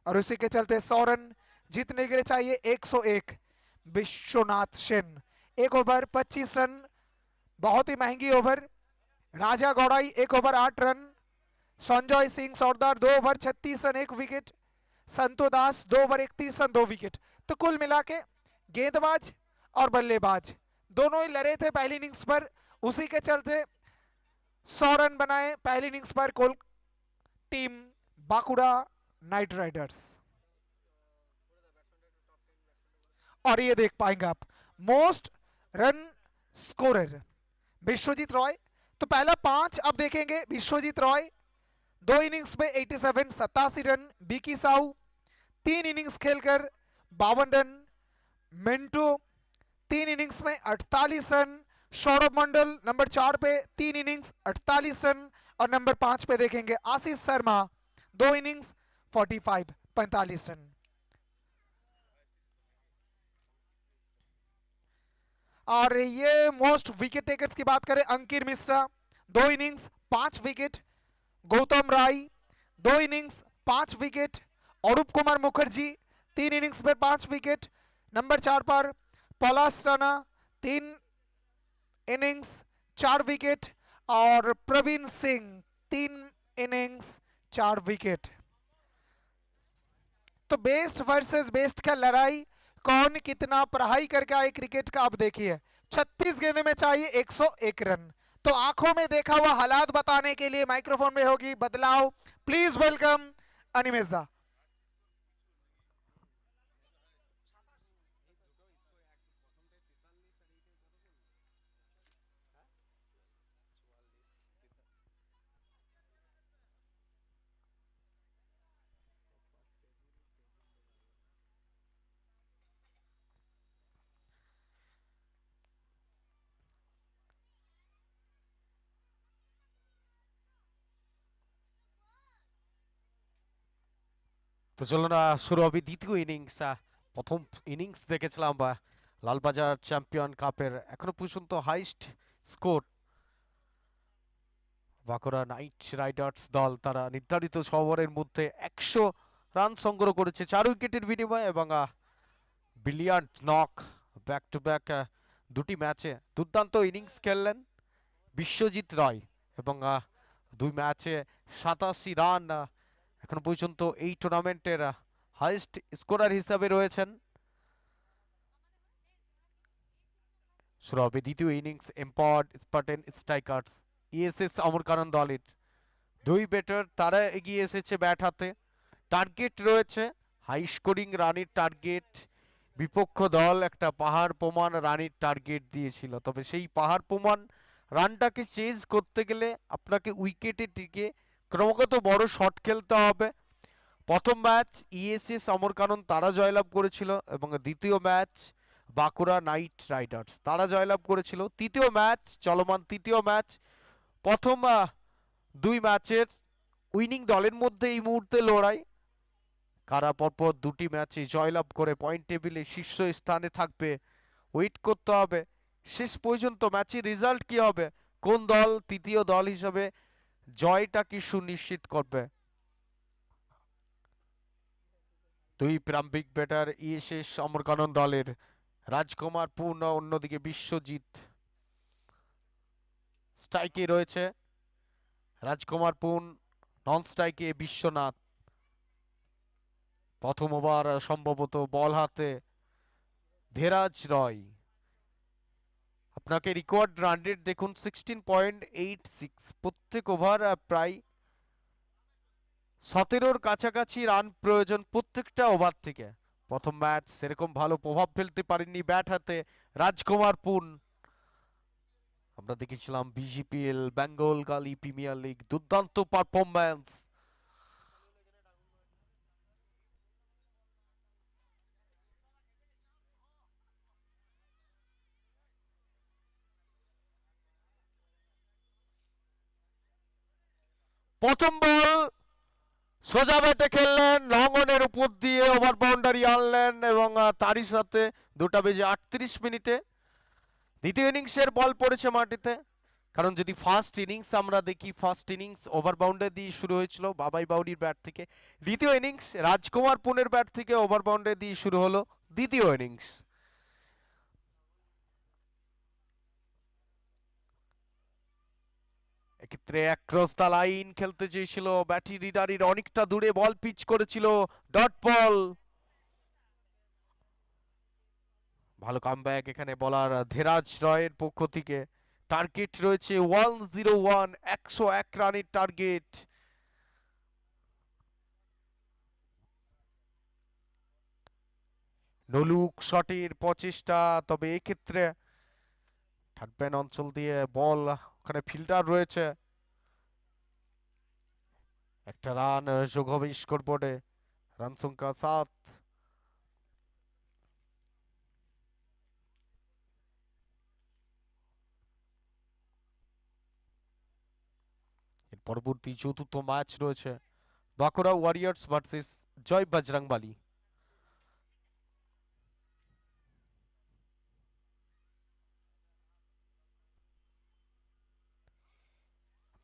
और उसी के चलते 100 रन जीतने के लिए चाहिए 101। विश्वनाथ सेन 1 ओवर 25 रन, बहुत ही महंगी ओवर। राजा गौड़ाई 1 ओवर 8 रन। संजय सिंह सरदार 2 ओवर 36 रन 1 विकेट। संतो दास 2 ओवर 31 रन 2 विकेट। तो कुल मिला के गेंदबाज और बल्लेबाज दोनों ही लड़े थे पहली इनिंग्स पर, उसी के चलते 100 रन बनाए पहली इनिंग्स पर कोल टीम बांकुड़ा नाइट राइडर्स। और ये देख पाएंगे आप most run scorer Vishwajit Roy. तो पहला 5 अब देखेंगे। विश्वजीत रॉय 2 इनिंग्स में 87, 87 रन। बीकी साहू 3 इनिंग्स खेलकर 52 रन। मिंटू 3 इनिंग्स में 48 रन। सौरभ मंडल नंबर 4 पे 3 इनिंग्स 48 रन। और नंबर 5 पे देखेंगे आशीष शर्मा 2 इनिंग्स 45, 45 रन। और ये मोस्ट विकेट टेकर्स की बात करें, अंकित मिश्रा दो इनिंग्स 5 विकेट गौतम राय, 2 इनिंग्स 5 विकेट अरूप कुमार मुखर्जी, 3 इनिंग्स में 5 विकेट। नंबर 4 पर पलाश राणा, 3 इनिंग्स 4 विकेट और प्रवीण सिंह 3 इनिंग्स 4 विकेट। तो बेस्ट वर्सेस बेस्ट का लड़ाई, कौन कितना पढ़ाई करके आए क्रिकेट का। अब देखिए 36 गेंद में चाहिए 101 रन। तो आंखों में देखा हुआ हालात बताने के लिए माइक्रोफोन में होगी बदलाव। प्लीज वेलकम अनिमेश दा। তো চলো না শুরু হবে দ্বিতীয় ইনিংস। প্রথম ইনিংস দেখেছিলাম লালবাজার চ্যাম্পিয়ন কাপের এখনো পর্যন্ত highest score Bankura Knight Riders দল, তারা নির্ধারিত 6 ওভারের মধ্যে 100 রান সংগ্রহ করেছে 4 উইকেটের বিনিময়ে এবং brilliant knock back to back দুটি ম্যাচে দুর্দান্ত ইনিংস খেললেন বিশ্বজিৎ রায় এবং 2 ম্যাচে 87 রান এখন পর্যন্ত এই টুর্নামেন্টের হাইয়েস্ট স্কোরার হিসাবে রয়েছেন। শুরু হবে দ্বিতীয় innings. Empowered Spartan Strikers ESS Amarkanan দলের 2 ব্যাটার, তারা এগিয়ে এসেছে ব্যাট হাতে। টার্গেট রয়েছে হাই স্কোরিং রানের টার্গেট। বিপক্ষ দল একটা পাহাড় প্রমাণ রানের টার্গেট দিয়েছিল, তবে সেই পাহাড় প্রমাণ রানটাকে চেঞ্জ করতে গেলে আপনাকে উইকেটে টিকে ক্রমাগত বড় শট খেলতে হবে। প্রথম ম্যাচ ইএসএস অমরকানন তারা জয়লাভ করেছিল এবং দ্বিতীয় ম্যাচ বাঁকুড়া নাইট রাইডার্স তারা জয়লাভ করেছিল। তৃতীয় ম্যাচ চলমান, তৃতীয় ম্যাচ। প্রথম 2 ম্যাচের উইনিং দলের মধ্যে এই মুহূর্তে লড়াই, কারা পরপর 2টি ম্যাচে জয়লাভ করে পয়েন্ট টেবিলে শীর্ষ স্থানে থাকবে। ওয়েট করতে হবে শেষ পর্যন্ত ম্যাচের রেজাল্ট কি হবে, কোন দল তৃতীয় দল হিসেবে জয়টা কি সুনিশ্চিত করবে। 2 প্রারম্ভিক ব্যাটার ইএসএস অমরকানন দলের রাজকুমার পূর্ণ, অন্যদিকে বিশ্বজিৎ। স্ট্রাইকে রয়েছে রাজকুমার পূর্ণ, নন স্ট্রাইকে বিশ্বনাথ। প্রথম ওভার সম্ভবত বল হাতে ধীরাজ রয়। আপনাকে রিকোয়ার্ড রান রেট দেখুন 16.86, প্রত্যেক ওভার প্রায় 17-র কাছাকাছি রান প্রয়োজন প্রত্যেকটা ওভার থেকে। প্রথম ম্যাচ সেরকম ভালো প্রভাব ফেলতে পারেননি ব্যাট হাতে রাজকুমার পুন। আমরা দেখেছিলাম বিজিপিএল বেঙ্গল গালি প্রিমিয়ার লিগ দুর্দান্ত পারফরম্যান্স। প্রথম বল সোজা ব্যাটে খেললেন, লং অনের উপর দিয়ে ওভার বাউন্ডারি আনলেন এবং তারই সাথে 2:38 দ্বিতীয় ইনিংসের বল পড়েছে মাটিতে। কারণ যদি ফার্স্ট ইনিংস আমরা দেখি, ফার্স্ট ইনিংস ওভার বাউন্ডারি দিয়ে শুরু হয়েছিল বাবাই বাউরির ব্যাট থেকে। দ্বিতীয় ইনিংস রাজকুমার পুনের ব্যাট থেকে ওভার বাউন্ডারি দিয়ে শুরু হলো দ্বিতীয় ইনিংস। এক্ষেত্রে অ্যাক্রস দ্য লাইন খেলতে চেয়েছিল, ব্যাটি রিডারির অনেকটা দূরে বল পিচ করেছিল, ডট বল। ভালো কামব্যাক এখানে বলার ধীরাজ রয়ের পক্ষ থেকে। টার্গেট রয়েছে 101, 101 রানের টার্গেট। নলুক শটের প্রচেষ্টা, তবে এক্ষেত্রে থার্ড ম্যান অঞ্চল দিয়ে বল, ওখানে ফিল্ডার রয়েছে। একটা রান যোগ হবে স্কোর বোর্ডে, রান সংখ্যা 7। এর পরবর্তী চতুর্থ ম্যাচ রয়েছে বাঁকুড়া ওয়ারিয়র্স ভার্সেস জয় বজরংবলী।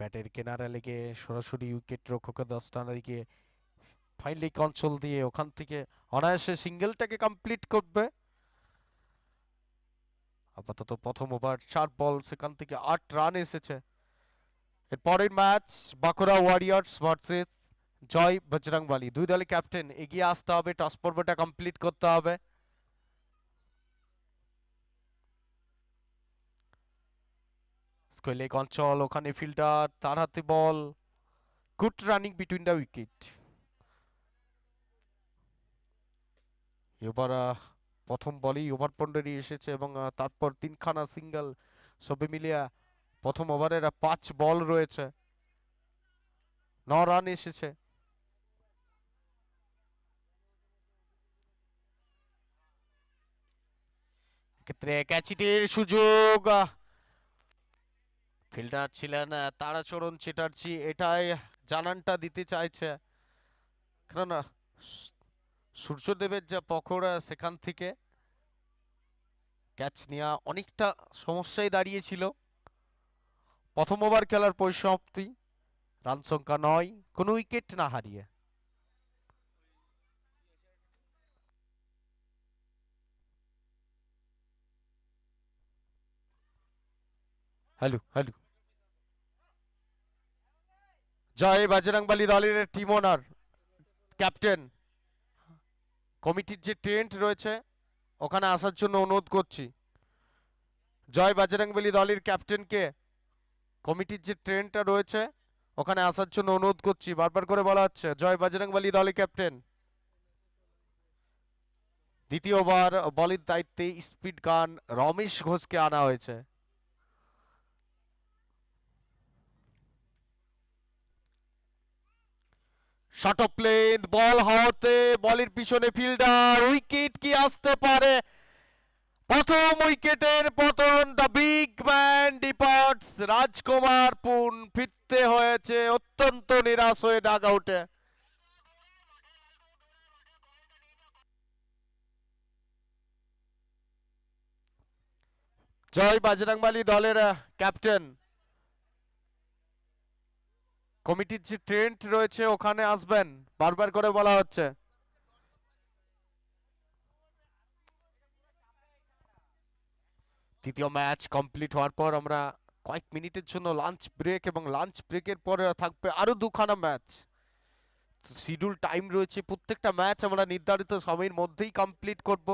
ব্যাটের কিনারে লেগে সরাসরি উইকেট রক্ষকের দস্তানা দিকে ফাইনালি কন্ট্রোল দিয়ে ওখান থেকে অনায়াসে সিঙ্গেলটাকে কমপ্লিট করবে। আপাতত প্রথম ওভার 4 বল, সেখান থেকে 8 রান এসেছে। এর পরের ম্যাচ বাঁকুড়া ওয়ারিয়র্স ভার্সেস জয় বজরংবলী। দুই দলের ক্যাপ্টেন এগিয়ে আসতে হবে, টস পর্বটা কমপ্লিট করতে হবে। স্কোয়ার অঞ্চল, ওখানে ফিল্ডার, তার হাতে ball, good running between the wicket. এবার প্রথম বলেই ওভার বাউন্ডারি এসেছে এবং তারপর 3খানা সিঙ্গেল, সবে মিলিয়ে প্রথম ওভারের 5 বল রয়েছে, 9 রান এসেছে। ক্ষেত্রে ক্যাচিটের সুযোগ, ফিল্ডার ছিলেন তারাচরণ চ্যাটার্জি, এটাই জানানটা দিতে চাইছে, কেননা সূর্যদেবের যা পকড়া সেখান থেকে ক্যাচ নেওয়া অনেকটা সমস্যায় দাঁড়িয়েছিল। প্রথম ওভার খেলার পরিসমাপ্তি, রান সংখ্যা 9, কোনো উইকেট না হারিয়ে। হ্যালো হ্যালো, জয় বজরংবলী দলের টিম ওনার, ক্যাপ্টেন, কমিটির যে টেন্ট রয়েছে ওখানে আসার জন্য অনুরোধ করছি। জয় বজরংবলী দলের ক্যাপ্টেনকে কমিটির যে ট্রেনটা রয়েছে ওখানে আসার জন্য অনুরোধ করছি, বারবার করে বলা হচ্ছে জয় বজরংবলী দলের ক্যাপ্টেন। দ্বিতীয় ওভার বলের দায়িত্বে স্পিড গান রমেশ ঘোষকে আনা হয়েছে। শট অফ প্লেন, বল হাওয়াতে, বলের পিছনে ফিল্ডার, উইকেট কি আসতে পারে? প্রথম উইকেটের পতন, দ্য বিগ ম্যান ডিপার্টস। রাজকুমার পুন ফিরতে হয়েছে অত্যন্ত নিরাশ হয়ে ডাগ আউটে। জয় বজরংবলী দলের ক্যাপ্টেন কমিটির যে ট্রেন্ট রয়েছে ওখানে আসবেন, বারবার করে বলা হচ্ছে। তৃতীয় ম্যাচ কমপ্লিট হওয়ার পর আমরা কয়েক মিনিটের জন্য লাঞ্চ ব্রেক, এবং লাঞ্চ ব্রেকের পরে থাকবে আরো 2খানা ম্যাচ। শিডিউল টাইম রয়েছে, প্রত্যেকটা ম্যাচ আমরা নির্ধারিত সময়ের মধ্যেই কমপ্লিট করব।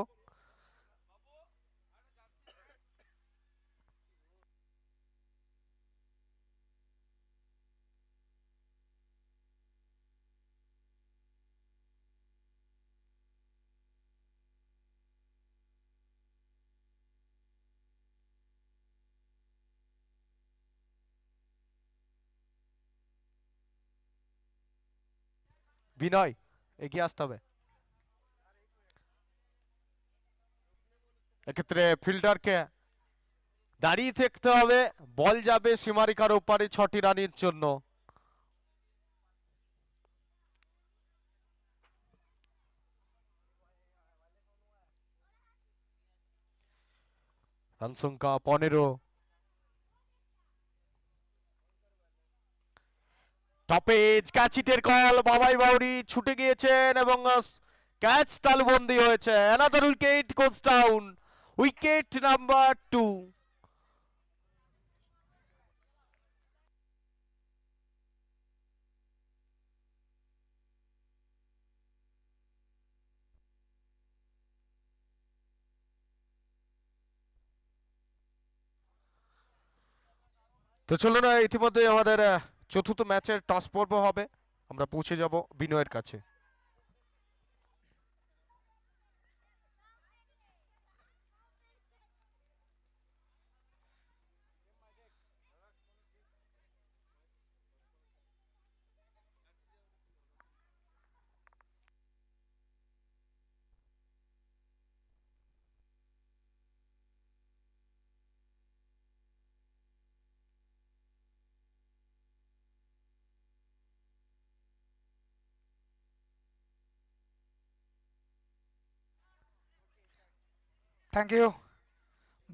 বিনয়, এগিয়ে আসতে হবে। এক্ষেত্রে ফিল্ডারকে দাঁড়িয়ে থাকতে হবে, বল যাবে সীমারেখার ওপারে 6টি রানের জন্য। রান সংখ্যা 15। টপেজ ক্যাচিটের কল, বাবাই বাউরি ছুটে গিয়েছেন এবং ক্যাচ তালুবন্দি হয়েছে। অ্যানাদার উইকেট গোস ডাউন, উইকেট নাম্বার 2। তো চলুন, ইতিমধ্যে আমাদের চতুর্থ ম্যাচের টস পর্ব হবে, আমরা পৌঁছে যাব বিনয়ের কাছে। Thank you.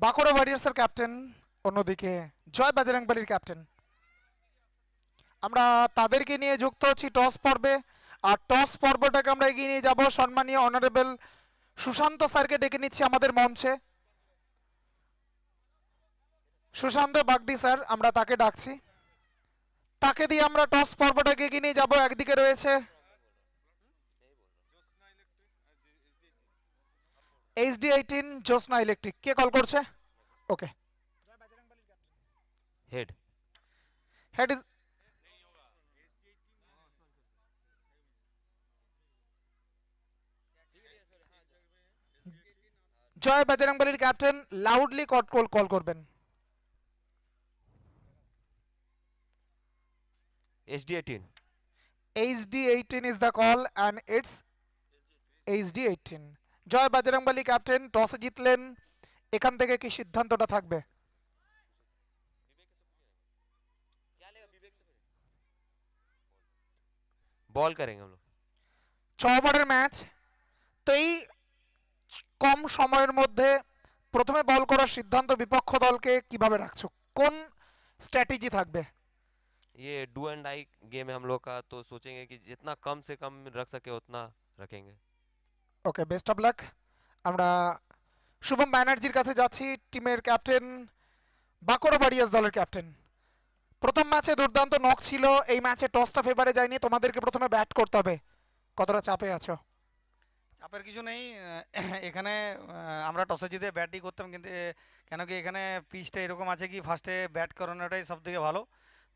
বাঁকুড়া ওয়ারিয়র্সের ক্যাপ্টেন, অন্যদিকে জয় বজরংবলীর ক্যাপ্টেন। আমরা তাদেরকে নিয়ে যুক্ত হচ্ছি টস পর্বে। আর টস পর্বটাকে আমরা এগিয়ে নিয়ে যাব সম্মানীয় অনারেবল সুশান্ত স্যারকে ডেকে নিচ্ছি আমাদের মঞ্চে। সুশান্ত বাগদি স্যার, আমরা তাকে ডাকছি। তাকে দিয়ে আমরা টস পর্বটাকে এগিয়ে নিয়ে যাব। একদিকে রয়েছে HD18 জ্যোৎস্না ইলেকট্রিক। কে কল করছে? Okay, head head is Joy বজরংবলীর ক্যাপ্টেন। লাউডলি কল করবেন। HD18 HD18 is the call and it's HD18। Joy Bajrangbali captain, টসে জিতলেন, এখান থেকে কি সিদ্ধান্তটা থাকবে? बॉल करेंगे हम लोग। 6 ওভারের ম্যাচ, তো এই কম সময়ের মধ্যে প্রথমে বল করার সিদ্ধান্ত বিপক্ষ দলকে কিভাবে রাখছো? কোন স্ট্র্যাটেজি থাকবে? ये डू एंड डाई गेम है हम लोग का, तो सोचेंगे कि जितना कम से कम रख सके उतना रखेंगे। ওকে, বেস্ট অফ লাক। আমরা শুভম ব্যানার্জির কাছে যাচ্ছি, টিমের ক্যাপ্টেন, বাঁকুড়া ওয়ারিয়র্স দলের ক্যাপ্টেন। প্রথম ম্যাচে দুর্দান্ত নক ছিল, এই ম্যাচে টসটা ফেভারে যায়নি, তোমাদেরকে প্রথমে ব্যাট করতে হবে, কতটা চাপে আছো? চাপের কিছু নেই। এখানে আমরা টসে জিতে ব্যাটই করতাম, কিন্তু কেন কি এখানে পিচটা এরকম আছে কি ফার্স্টে ব্যাট করানোটাই সব থেকে ভালো।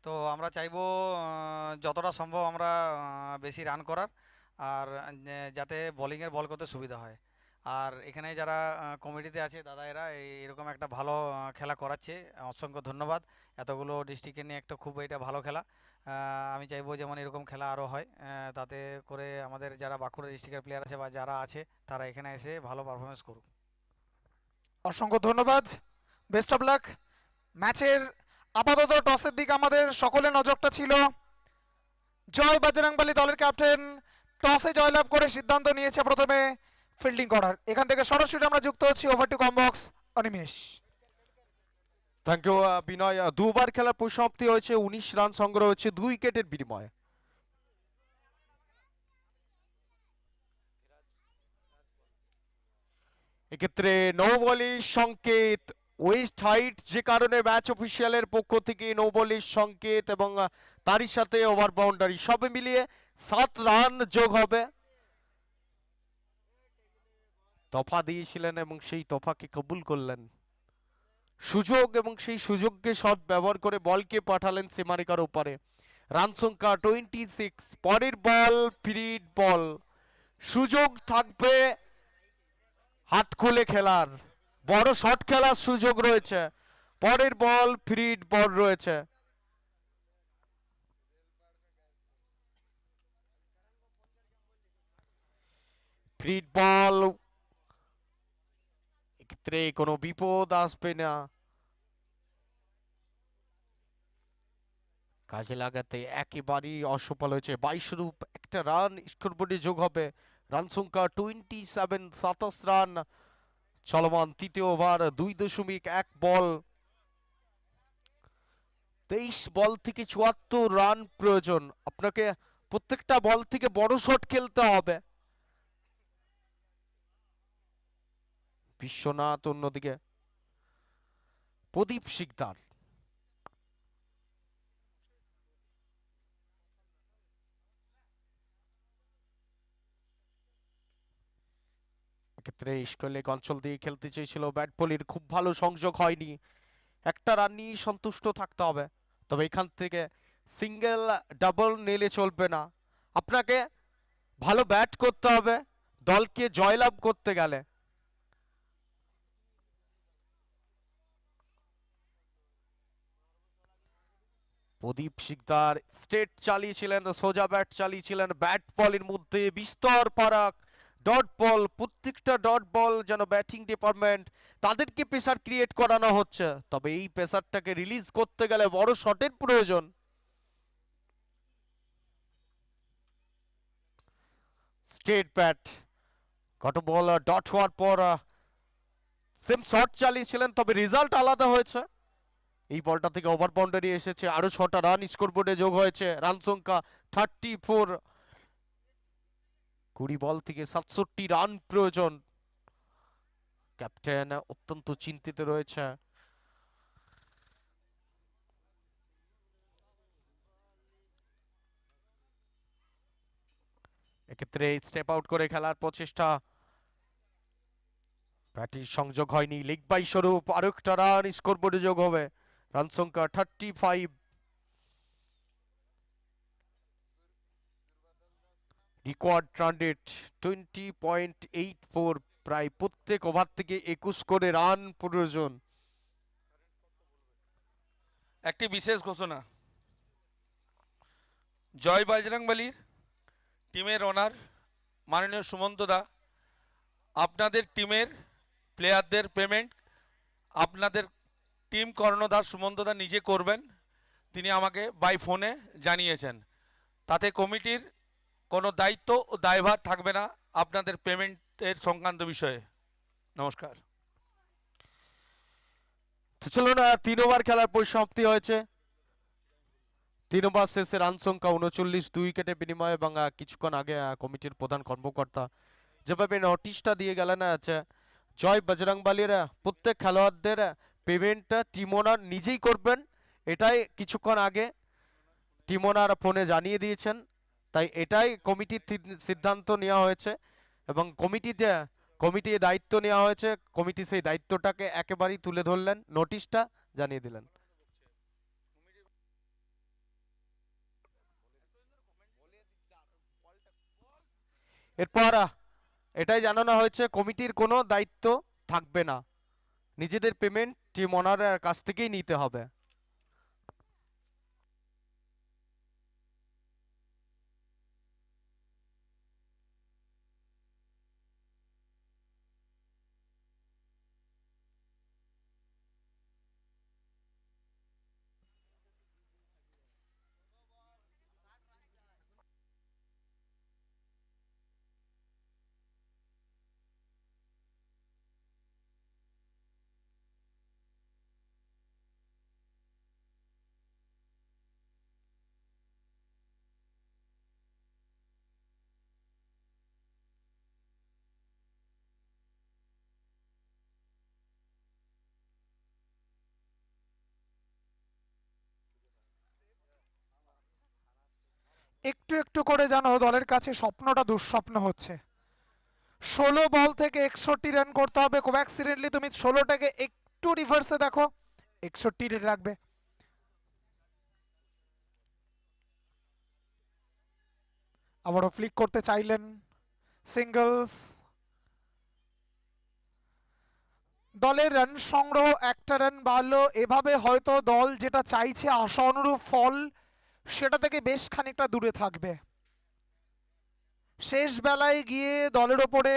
তো আমরা চাইবো যতটা সম্ভব আমরা বেশি রান করার, আর যাতে বোলিংয়ের বল করতে সুবিধা হয়। আর এখানে যারা কমিটিতে আছে দাদা, এরা এরকম একটা ভালো খেলা করাচ্ছে, অসংখ্য ধন্যবাদ। এতগুলো ডিস্ট্রিক্টকে নিয়ে একটা খুব এটা ভালো খেলা। আমি চাইবো যেমন এরকম খেলা আরও হয়, তাতে করে আমাদের যারা বাঁকুড়া ডিস্ট্রিক্টের প্লেয়ার আছে বা যারা আছে তারা এখানে এসে ভালো পারফরমেন্স করুক। অসংখ্য ধন্যবাদ, বেস্ট অফ লাক। ম্যাচের আপাতত টসের দিকে আমাদের সকলে নজরটা ছিল। জয় বজরংবলী দলের ক্যাপ্টেন টসে জয়লাভ করে সিদ্ধান্ত নিয়েছে প্রথমে ফিল্ডিং করার। এখান থেকে সরাসরি আমরা যুক্ত হচ্ছি over to comm box Animesh. Thank you Binay. দুবার খেলার পরিসমাপ্তি হয়েছে, 19 রান সংগ্রহ হয়েছে 2 উইকেটের বিনিময়ে। এক্ষেত্রে নো বলের সংকেত, ওয়েস্ট হাইট, যে কারণে ম্যাচ অফিসিয়ালের পক্ষ থেকে নো বলের সংকেত এবং তারই সাথে ওভার বাউন্ডারি সবে মিলিয়ে 7 রান যোগ হবে। তফা দিয়েছিলেন এবং সেই তফাকে কবুল করলেন সুযোগ, এবং সেই সুযোগকে সৎ ব্যবহার করে বলকে পাঠালেন সীমারেখার ওপারে। রান সংখ্যা 26। পরের বল ফ্রিড বল, সুযোগ থাকবে হাত খুলে খেলার, বড় শট খেলার সুযোগ রয়েছে। পরের বল ফ্রিড বল রয়েছে। ফ্রিড বল, এক্ষেত্রে কোনো বিপদ আসবে না, কাজে লাগাতে একেবারেই অসফল হয়েছে। 22 রূপ একটা রান স্কোরবোর্ডে যোগ হবে। রান সংখ্যা 27, 27 রান চলমান তৃতীয় ওভার, 2.1 বল, 23 বল থেকে 74 রান প্রয়োজন। আপনাকে প্রত্যেকটা বল থেকে বড় শট খেলতে হবে। বিশ্বনাথ অন্যদিকে, প্রদীপ শিকদার, এক্ষেত্রে ইস্কলেক অঞ্চল দিয়ে খেলতে চেয়েছিল, ব্যাট বলির খুব ভালো সংযোগ হয়নি, একটা রান নিয়ে সন্তুষ্ট থাকতে হবে। তবে এখান থেকে সিঙ্গেল ডাবল নিলে চলবে না, আপনাকে ভালো ব্যাট করতে হবে দলকে জয়লাভ করতে গেলে। প্রদীপ শিকদার স্ট্রেট চালিয়েছিলেন, সোজা ব্যাট চালিয়েছিলেন, ব্যাট বলের মধ্যে বিস্তর ফারাক, ডট বল, প্রত্যেকটা ডট বল যেন ব্যাটিং ডিপার্টমেন্ট তাদেরকে প্রেসার ক্রিয়েট করানো হচ্ছে। তবে এই প্রেসারটাকে রিলিজ করতে গেলে বড় শটের প্রয়োজন। স্ট্রেট ব্যাট, গত বল ডট হওয়ার পর সেম শট চালিয়েছিলেন, তবে রেজাল্ট আলাদা হয়েছে। এই বলটা থেকে ওভার বাউন্ডারি এসেছে, আরো 6টা রান স্কোরবোর্ডে যোগ হয়েছে, রান সংখ্যা 34। 20 বল থেকে 67 রান প্রয়োজন। ক্যাপ্টেন অত্যন্ত চিন্তিত রয়েছে। এক্ষেত্রে স্টেপ আউট করে খেলার প্রচেষ্টা, ব্যাটিং সংযোগ হয়নি, লেগ বাই স্বরূপ আরো একটা রান স্কোরবোর্ডে যোগ হবে, রান সংখ্যা 35। রিকোয়ার্ড রান রেট 20.84, প্রায় প্রত্যেক ওভার থেকে 21 করে রান প্রয়োজন। একটি বিশেষ ঘোষণা, জয় বজরংবলীর টিমের ওনার মাননীয় সুমন্ত দা আপনাদের টিমের প্লেয়ারদের পেমেন্ট আপনাদের টিম কর্ণধার সুমন্ত দা নিজে করবেন, তিনি আমাকে বাই ফোনে জানিয়েছেন। তাতে কমিটির কোনো দায়িত্ব ও দায়ভার থাকবে না আপনাদের পেমেন্টের সংক্রান্ত বিষয়ে। নমস্কার। তো চলুন, 3 ওভার খেলার পরিসমাপ্তি হয়েছে। 3 ওভার শেষে রান সংখ্যা 39, 2 উইকেটের বিনিময়ে, এবং কিছুক্ষণ আগে কমিটির প্রধান কর্মকর্তা যেভাবে নোটিশটা দিয়ে গেলেন আছে জয় বজরংবলীর প্রত্যেক খেলোয়াড়দের পেমেন্টটা টিম ওনার নিজেই করবেন, এটাই কিছুক্ষণ আগে টিম ওনার ফোনে জানিয়ে দিয়েছেন। তাই এটাই কমিটির সিদ্ধান্ত নেওয়া হয়েছে, এবং কমিটির দায়িত্ব নেওয়া হয়েছে, কমিটি সেই দায়িত্বটাকে একেবারেই তুলে ধরলেন, নোটিশটা জানিয়ে দিলেন। এরপর এটাই জানানো হয়েছে কমিটির কোনো দায়িত্ব থাকবে না, নিজেদের পেমেন্ট টিম ওনারের কাছ থেকেই নিতে হবে। একটু একটু করে যেন দলের কাছে স্বপ্নটা দুঃস্বপ্ন হচ্ছে। 16 বল থেকে 61 রান করতে হবে, কোঅ্যাক্সিডেন্টলি তুমি 16টাকে একটু রিভার্সে দেখো, 61 রান রাখবে। আবারও ফ্লিক করতে চাইলেন, সিঙ্গলস। দলের রান সংগ্রহ 1টা রান বাড়লো, এভাবে হয়তো দল যেটা চাইছে আশা অনুরূপ ফল সেটা থেকে বেশ খানিকটা দূরে থাকবে। শেষ বেলায় গিয়ে দলের ওপরে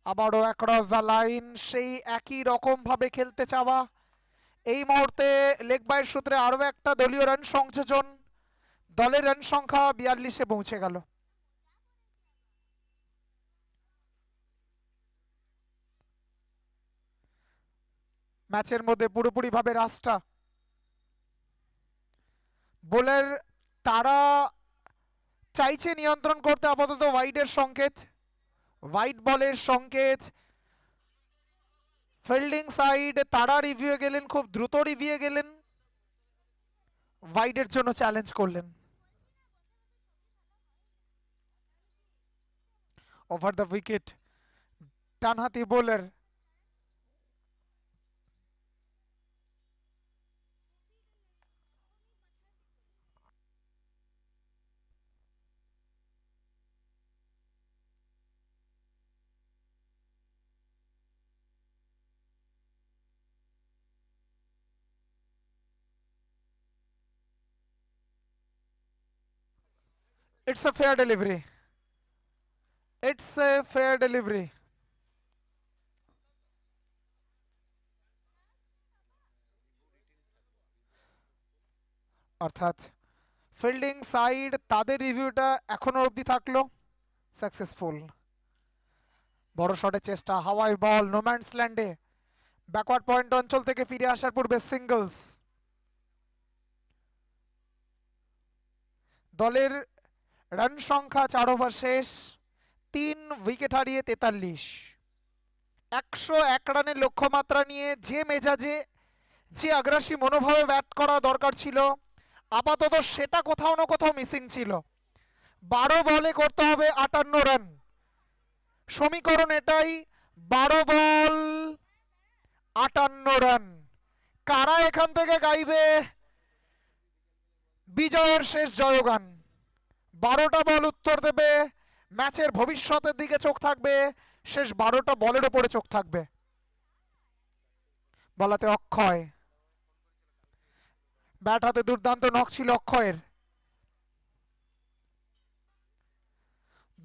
আবারও অ্যাক্রস দ্য লাইন সেই একই রকম ভাবে খেলতে চাওয়া। এই মুহূর্তে লেগ বাইট সূত্রে আরো একটা দলীয় রান সংযোজন, দলের রান সংখ্যা 42-এ পৌঁছে গেল। ম্যাচের মধ্যে পুরোপুরি ভাবে রাস্তা বোলার তারা চাইছে নিয়ন্ত্রণ করতে, আপাতত ওয়াইডের সংকেত, হোয়াইট বলের সংকেত। ফিল্ডিং সাইড তারা রিভিউ গেলেন, খুব দ্রুত রিভিউ গেলেন, ওয়াইডের জন্য চ্যালেঞ্জ করলেন। ওভার দ্য উইকেট ডানহাতি bowler It's a fair delivery. It's a fair delivery. অর্থাৎ ফিল্ডিং সাইড তাদের রিভিউটা এখনো অবধি থাকলো সাকসেসফুল। বড় শটের চেষ্টা, হাওয়াই বল, নোম্যান্স ল্যান্ডে ব্যাকওয়ার্ড পয়েন্ট অঞ্চল থেকে ফিরে আসার পূর্বে সিঙ্গলস। দলের রান সংখ্যা 4 ওভার শেষ, 3 উইকেট হারিয়ে 43। 101 রানের লক্ষ্যমাত্রা নিয়ে যে মেজাজে, যে আগ্রাসী মনোভাবে ব্যাট করা দরকার ছিল, আপাতত সেটা কোথাও না কোথাও মিসিং ছিল। 12 বলে করতে হবে 58 রান। সমীকরণ এটাই, 12 বল 58 রান। কারা এখান থেকে গাইবে বিজয়ের শেষ জয়গান? 12টা বল উত্তর দেবে, ম্যাচের ভবিষ্যতের দিকে চোখ থাকবে, শেষ 12টা বলের উপরে চোখ থাকবে। বলাতে অক্ষয়, ব্যাট হাতে দুর্দান্ত নক ছিল অক্ষয়ের।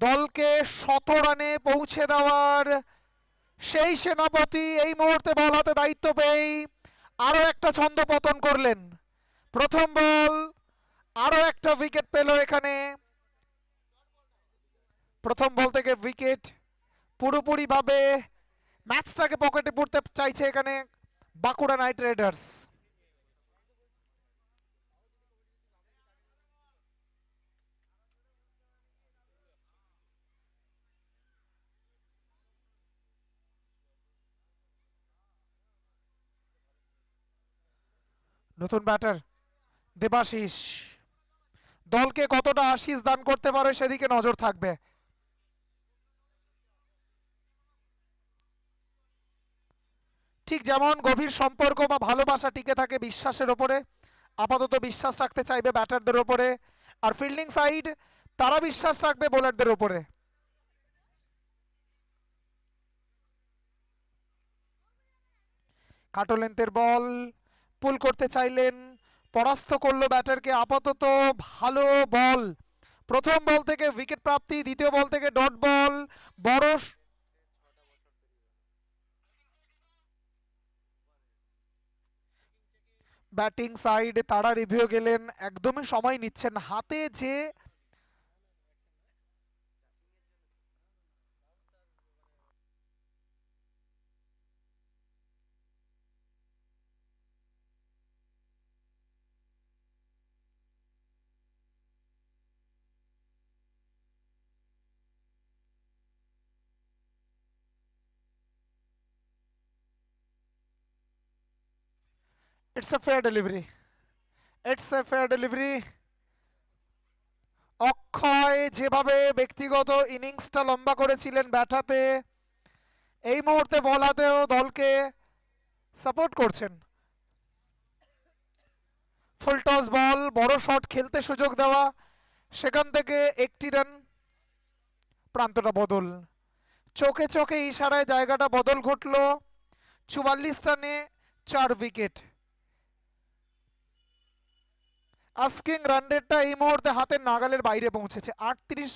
দলকে 100 রানে পৌঁছে দেওয়ার সেই সেনাপতি এই মুহূর্তে বল হাতে দায়িত্ব পেয়েই আরো একটা ছন্দ পতন করলেন। প্রথম বল, আরো একটা উইকেট পেল এখানে। প্রথম বল থেকে উইকেট, পুরোপুরি ভাবে ম্যাচটাকে পকেটে পুরতে চাইছে এখানে বাঁকুড়া নাইট রাইডার্স। নতুন ব্যাটার দেবাশিস, দলকে কতটা আশিস দান করতে পারে সেদিকে নজর থাকবে। ঠিক যেমন গভীর সম্পর্ক বা ভালোবাসা টিকে থাকে বিশ্বাসের ওপরে, আপাতত বিশ্বাস রাখতে চাইবে ব্যাটারদের ওপরে, আর ফিল্ডিং সাইড তারা বিশ্বাস রাখবে বোলারদের ওপরে। খাটো লেন্থের বল পুল করতে চাইলেন, পরাস্ত করলো ব্যাটারকে। আপাতত ভালো বল, প্রথম বল থেকে উইকেট প্রাপ্তি, দ্বিতীয় বল থেকে ডট বল। বড় ব্যাটিং সাইড তারা রিভিউ গেলেন, একদমই সময় নিচ্ছেন। হাতে যে it's a fair delivery, it's a fair delivery. Akshay যেভাবে ব্যক্তিগত ইনিংসটা লম্বা করেছিলেন ব্যাট হাতে, এই মুহূর্তে বল হাতেও দলকে সাপোর্ট করছেন। ফুল টস বল, বড় শট খেলতে সুযোগ দেওয়া, সেখান থেকে একটি রান, প্রান্তটা বদল। চোখে চোখে ইশারায় জায়গাটা বদল ঘটলো। 44 রানে 4 উইকেট। আস্কিং রান রেটটা এই মুহূর্তে হাতের নাগালের বাইরে পৌঁছেছে 38।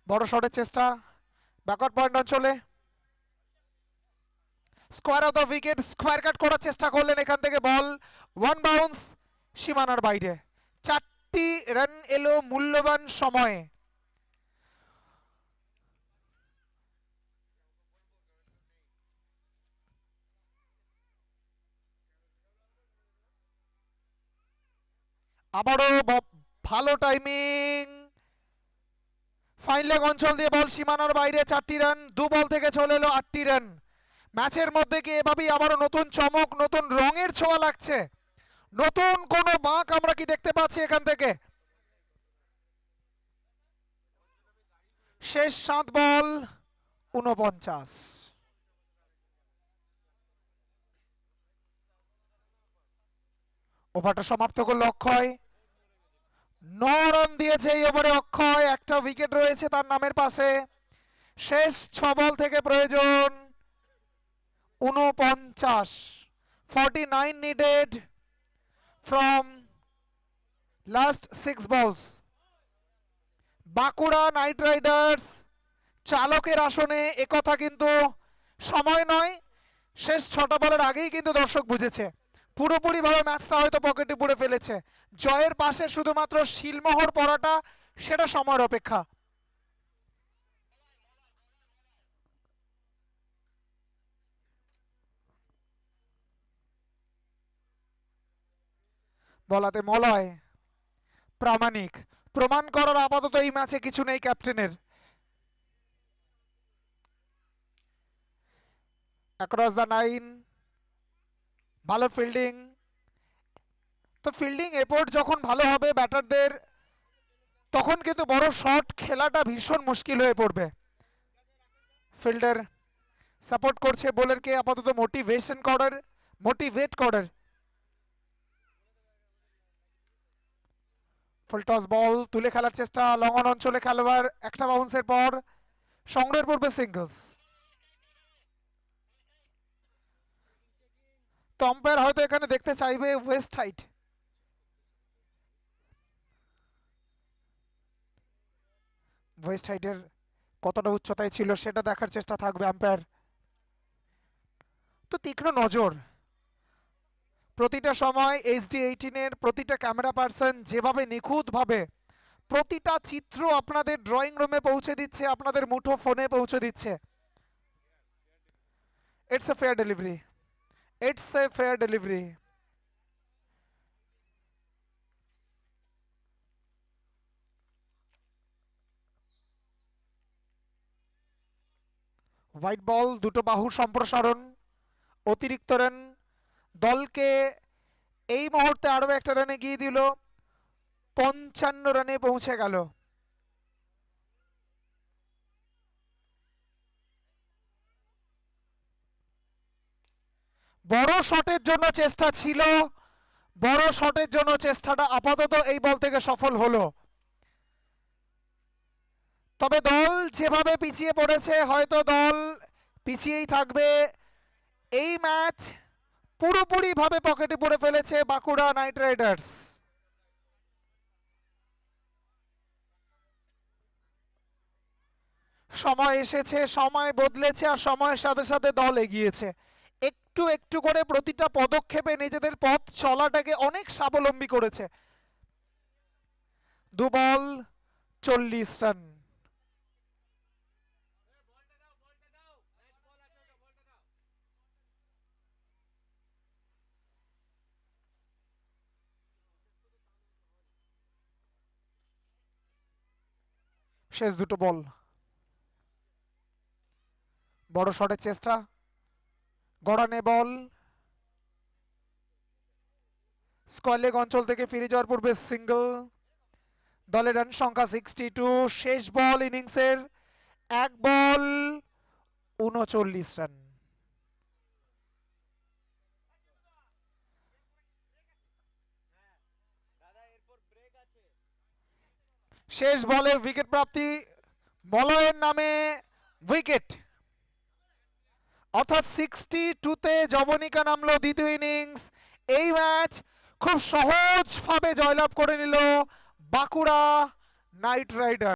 বড় শটের চেষ্টা, ব্যাকওয়ার্ড পয়েন্ট অঞ্চলে, square of the wicket, square কাট করার চেষ্টা করলেন এখান থেকে, বল ওয়ান বাউন্স সীমানার বাইরে। 4টি রান এলো মূল্যবান সময়ে। আবারও ভালো টাইমিং, ফাইন লেগ অঞ্চল দিয়ে বল সীমানার বাইরে। 4টি রান, 2 বল থেকে চলে এলো 8টি রান। ম্যাচের মধ্যে কি এভাবেই আবারও নতুন চমক, নতুন রঙের ছোঁয়া লাগছে? নতুন কোন বাঁক আমরা কি দেখতে পাচ্ছি এখান থেকে? শেষ 7 বল 49। ওভারটা সমাপ্ত করলো অক্ষয়। 9 রান দিয়েছে এই ওভারে অক্ষয়, একটা উইকেট রয়েছে তার নামের পাশে। শেষ 6 বল থেকে প্রয়োজন 49। 49 needed from last 6 balls. Bankura Knight Riders চালকের আসনে, একথা কিন্তু সময় নয়, শেষ 6টা বলের আগেই কিন্তু দর্শক বুঝেছে। পুরোপুরিভাবে ম্যাচটা হয়তো পকেটে পুরে ফেলেছে। জয়ের পাশে শুধুমাত্র শিলমোহর পড়াটা, সেটা সময়ের অপেক্ষা। বলাতে মলয় প্রামাণিক। প্রমাণ করার আপাতত এই ম্যাচে কিছু নেই ক্যাপ্টেনের। অ্যাক্রস দ্য লাইন, ভালো ফিল্ডিং। তো ফিল্ডিং এফোর্ট যখন ভালো হবে ব্যাটারদের, তখন কিন্তু বড় শট খেলাটা ভীষণ মুশকিল হয়ে পড়বে। ফিল্ডার সাপোর্ট করছে বোলারকে আপাতত মোটিভেট করার। ফুল টস বল তুলে খেলার চেষ্টা, লং অন অঞ্চলে খেলোয়াড়, একটা বাউন্সের পর সংগ্রহের পূর্বে সিঙ্গলস। তো আম্পায়ার হয়তো এখানে দেখতে চাইবে ওয়েস্ট হাইট। ওয়েস্ট হাইটের কতটা উচ্চতায় ছিল সেটা দেখার চেষ্টা থাকবে আম্পায়ার। তো তীক্ষ্ণ নজর প্রতিটা সময় HD18 এর প্রতিটা ক্যামেরা পার্সন যেভাবে নিখুঁতভাবে প্রতিটা চিত্র আপনাদের ড্রয়িং রুমে পৌঁছে দিচ্ছে, আপনাদের মুঠো ফোনে পৌঁছে দিচ্ছে। It's a fair delivery, it's a fair delivery. White ball, দুটো বাহুর সম্প্রসারণ, অতিরিক্ত রান দলকে এই মুহূর্তে আরো একটা রানে গিয়ে দিল, 55 রানে পৌঁছে গেল। বড় শটের জন্য চেষ্টা ছিল, বড় শটের জন্য চেষ্টাটা আপাতত এই বল থেকে সফল হলো। তবে দল যেভাবে পিছিয়ে পড়েছে হয়তো দল পিছিয়েই থাকবে। এই ম্যাচ পুরোপুরি ভাবে পকেটে পড়ে ফেলেছে বাঁকুড়া নাইট রাইডার্স। সময় এসেছে, সময় বদলেছে, আর সময়ের সাথে সাথে দল এগিয়েছে। একটু একটু করে প্রতিটা পদক্ষেপে নিজেদের পথ চলাটাকে অনেক স্বাবলম্বী করেছে। 2 বল 40 রান। শেষ দুটো বল, বড় শটের চেষ্টা, গড়ানে বল, স্কয়ার লেগ অঞ্চল থেকে ফিরে যাওয়ার পূর্বে সিঙ্গল। দলের রান সংখ্যা 62। শেষ বল ইনিংসের, 1 বল 39 রান। শেষ বলে উইকেট প্রাপ্তি, মলয়ের নামে উইকেট। অর্থাৎ 62-তে জবনিকা নামলো দ্বিতীয় ইনিংস। এই ম্যাচ খুব সহজভাবে জয়লাভ করে নিল বাঁকুড়া নাইট রাইডার্স।